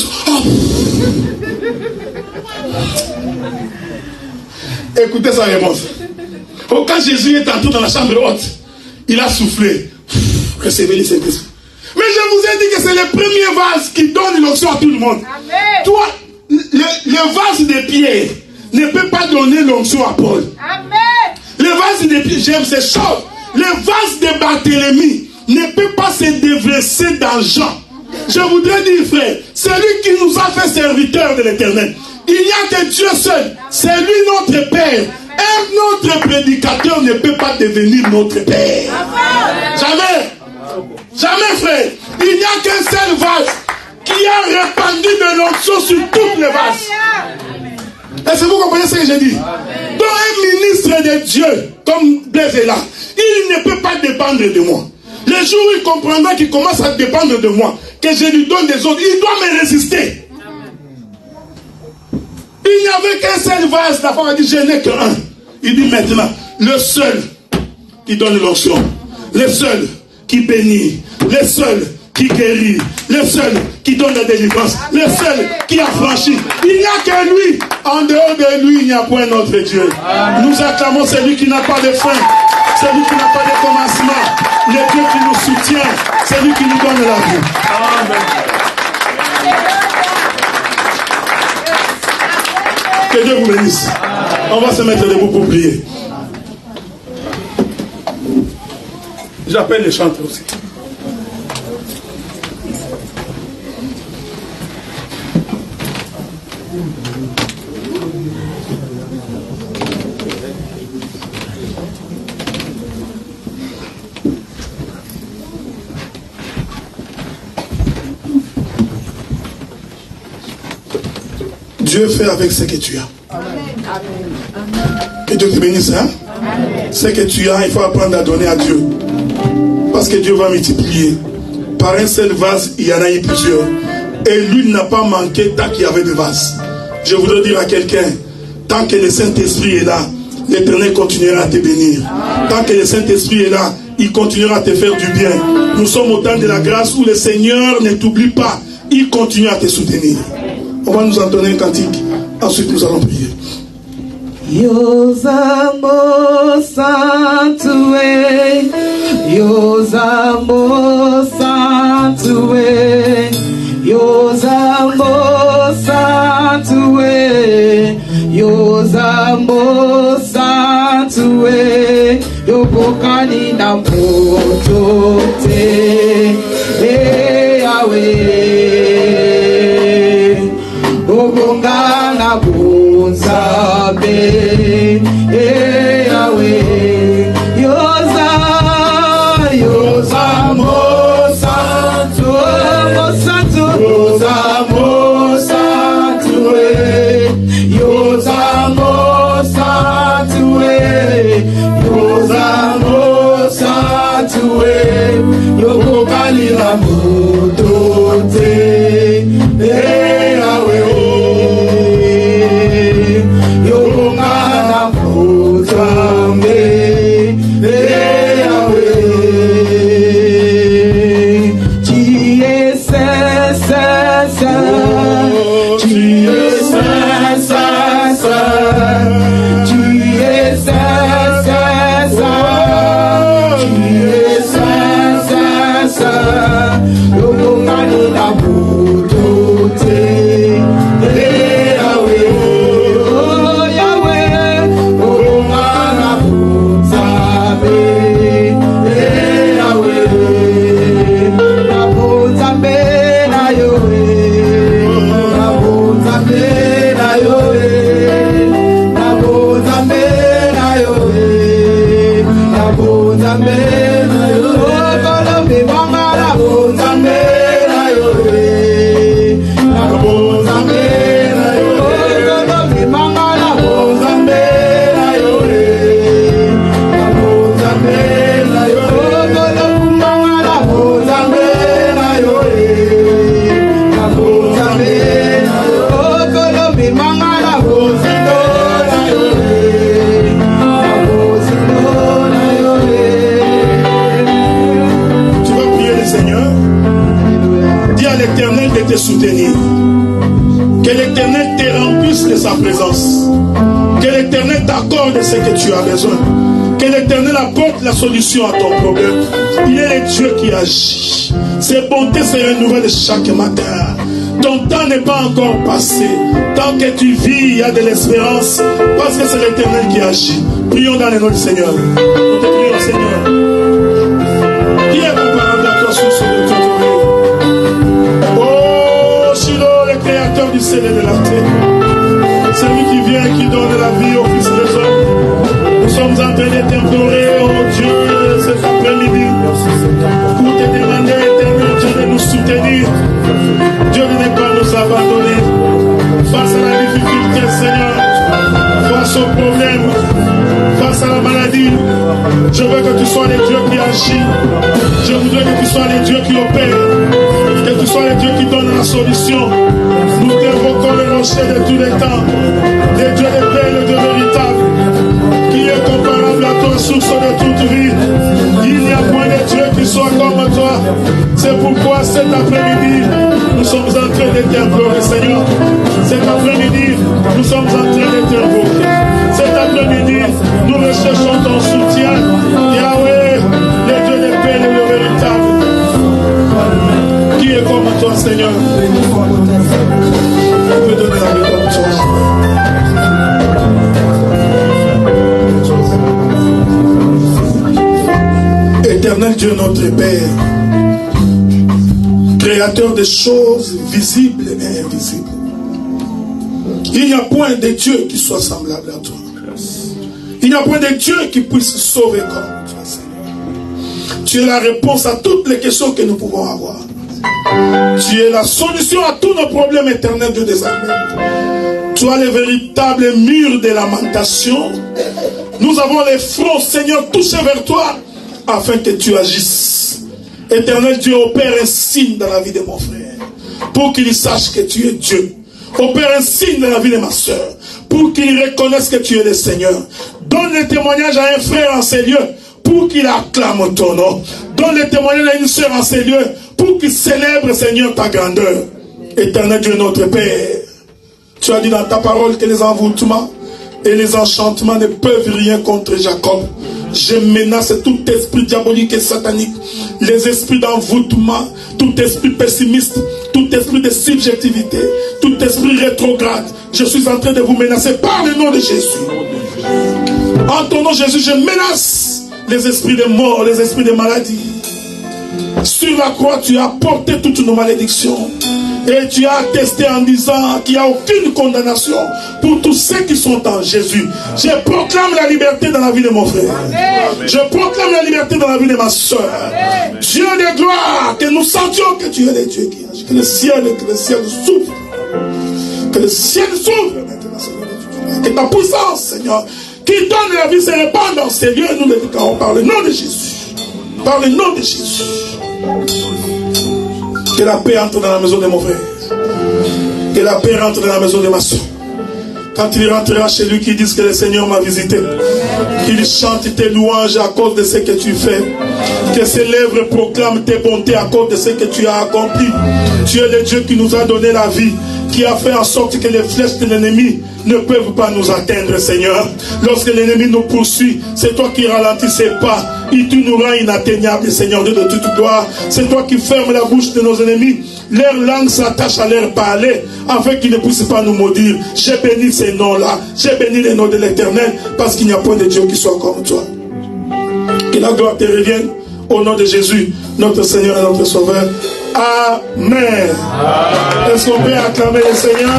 Écoutez sa réponse. Quand Jésus est entré dans la chambre haute, il a soufflé. Recevez les Saint-Esprit. Mais je vous ai dit que c'est le premier vase qui donne l'onction à tout le monde. Amen. Toi, le vase de pierre ne peut pas donner l'onction à Paul. Amen. Le vase de pierre, j'aime ces choses. Le vase de Barthélemy ne peut pas se déverser dans Jean. Je voudrais dire, frère, c'est lui qui nous a fait serviteurs de l'Éternel. Il n'y a que Dieu seul. C'est lui notre Père. Un autre prédicateur ne peut pas devenir notre Père. Jamais. Jamais, frère. Il n'y a qu'un seul vase qui a répandu de l'onction sur toutes les vases. Est-ce que vous comprenez ce que j'ai dit? Donc un ministre de Dieu, comme Blaise est là, il ne peut pas dépendre de moi. Le jour où il comprendra qu'il commence à dépendre de moi, que je lui donne des autres, il doit me résister. Il n'y avait qu'un seul vase. La femme a dit, je n'ai qu'un. Il dit maintenant, le seul qui donne l'onction, le seul qui bénit, le seul qui guérit, le seul qui donne la délivrance, le seul qui a franchi. Il n'y a que lui. En dehors de lui, il n'y a point notre Dieu. Nous acclamons celui qui n'a pas de fin, celui qui n'a pas de commencement, le Dieu qui nous soutient, celui qui nous donne la vie. Amen. Que Dieu vous bénisse. On va se mettre debout pour prier. J'appelle les chanteurs aussi. Dieu fait avec ce que tu as. Que Dieu te bénisse, hein? Ce que tu as, il faut apprendre à donner à Dieu. Parce que Dieu va multiplier. Par un seul vase, il y en a eu plusieurs. Et lui n'a pas manqué tant qu'il y avait des vases. Je voudrais dire à quelqu'un, tant que le Saint-Esprit est là, l'Éternel continuera à te bénir. Tant que le Saint-Esprit est là, il continuera à te faire du bien. Nous sommes au temps de la grâce où le Seigneur ne t'oublie pas. Il continue à te soutenir. On va nous entonner un cantique. Ensuite, nous allons prier. Yozamo Santue, Yozamo Santue, Yozamo Santue, Yozamo Santue, Yobokani na motote, Yahweh, Obongana bunzabe, Yahweh, Yozamo Santue, Yozamo Santue, Yozamo Santue, Yozamo Santue, Yobokani na motote, Yahweh, Yobokana motambe, Yahweh, Jesus, soutenir. Que l'Éternel te remplisse de sa présence. Que l'Éternel t'accorde ce que tu as besoin. Que l'Éternel apporte la solution à ton problème. Il est le Dieu qui agit. Ses bontés se renouvellent chaque matin. Ton temps n'est pas encore passé. Tant que tu vis, il y a de l'espérance. Parce que c'est l'Éternel qui agit. Prions dans le nom du Seigneur. Nous te prions, Seigneur. Qui est comparable à toi, source de toute vie? Oh, Shiloh, le créateur du ciel et de la terre. C'est lui qui vient et qui donne la vie au Fils des hommes. Nous sommes en train de t'implorer, oh Dieu, cet après-midi, pour te demander, éternel Dieu, de nous soutenir. Dieu de ne pas nous abandonner. Face à la difficulté, Seigneur, face au problème, face à la maladie, je veux que tu sois le Dieu qui agit. Je voudrais que tu sois le Dieu qui opère. Que tu sois le Dieu qui donne la solution. Nous t'invoquons le rocher de tous les temps. Le Dieu de paix, le Dieu véritable. Qui est comparable à toi, source de toute vie. Il n'y a point de Dieu qui soit comme toi. C'est pourquoi cet après-midi, nous sommes en train de t'implorer, Seigneur. Cet après-midi, nous sommes en train de t'invoquer. Cet après-midi, nous recherchons ton soutien. Yahweh, le Dieu de paix, le véritable. Qui est comme toi, Seigneur? On peut donner la vie comme toi. Éternel Dieu notre Père, créateur des choses visibles et invisibles. Il n'y a point de Dieu qui soit semblable à toi. Il n'y a point de Dieu qui puisse sauver comme toi, Seigneur. Tu es la réponse à toutes les questions que nous pouvons avoir. Tu es la solution à tous nos problèmes, éternels Dieu des armées. Tu as les véritables murs de lamentation. Nous avons les fronts, Seigneur, touchés vers toi, afin que tu agisses. Éternel Dieu, opère un signe dans la vie de mon frère, pour qu'il sache que tu es Dieu. Opère un signe dans la vie de ma soeur, pour qu'il reconnaisse que tu es le Seigneur. Donne le témoignage à un frère en ces lieux, pour qu'il acclame ton nom. Donne le témoignage à une soeur en ces lieux, pour qu'il célèbre, Seigneur, ta grandeur. Éternel Dieu, notre Père, tu as dit dans ta parole que les envoûtements et les enchantements ne peuvent rien contre Jacob. Je menace tout esprit diabolique et satanique, les esprits d'envoûtement, tout esprit pessimiste, tout esprit de subjectivité, tout esprit rétrograde. Je suis en train de vous menacer par le nom de Jésus. En ton nom, Jésus, je menace les esprits de mort, les esprits de maladie. Sur la croix, tu as porté toutes nos malédictions. Et tu as attesté en disant qu'il n'y a aucune condamnation pour tous ceux qui sont en Jésus. Je proclame la liberté dans la vie de mon frère. Je proclame la liberté dans la vie de ma soeur. Dieu de gloire, que nous sentions que tu es le Dieu qui agit. Que le ciel s'ouvre. Que le ciel s'ouvre maintenant, Seigneur. Que ta puissance, Seigneur, qui donne la vie, se répande dans ces lieux. Nous le déclarons par le nom de Jésus. Par le nom de Jésus. Que la paix entre dans la maison de mon frère. Que la paix rentre dans la maison de ma soeur. Quand il rentrera chez lui, qu'il dise que le Seigneur m'a visité. Qu'il chante tes louanges à cause de ce que tu fais. Que ses lèvres proclament tes bontés à cause de ce que tu as accompli. Tu es le Dieu qui nous a donné la vie, qui a fait en sorte que les flèches de l'ennemi ne peuvent pas nous atteindre, Seigneur. Lorsque l'ennemi nous poursuit, c'est toi qui ralentis ses pas et tu nous rends inatteignables, Seigneur Dieu de toute gloire. C'est toi qui fermes la bouche de nos ennemis. Leur langue s'attache à leur parler afin qu'ils ne puissent pas nous maudire. J'ai béni ces noms-là. J'ai béni les noms de l'Éternel parce qu'il n'y a point de Dieu qui soit comme toi. Que la gloire te revienne au nom de Jésus, notre Seigneur et notre Sauveur. Amen. Est-ce qu'on peut acclamer le Seigneur?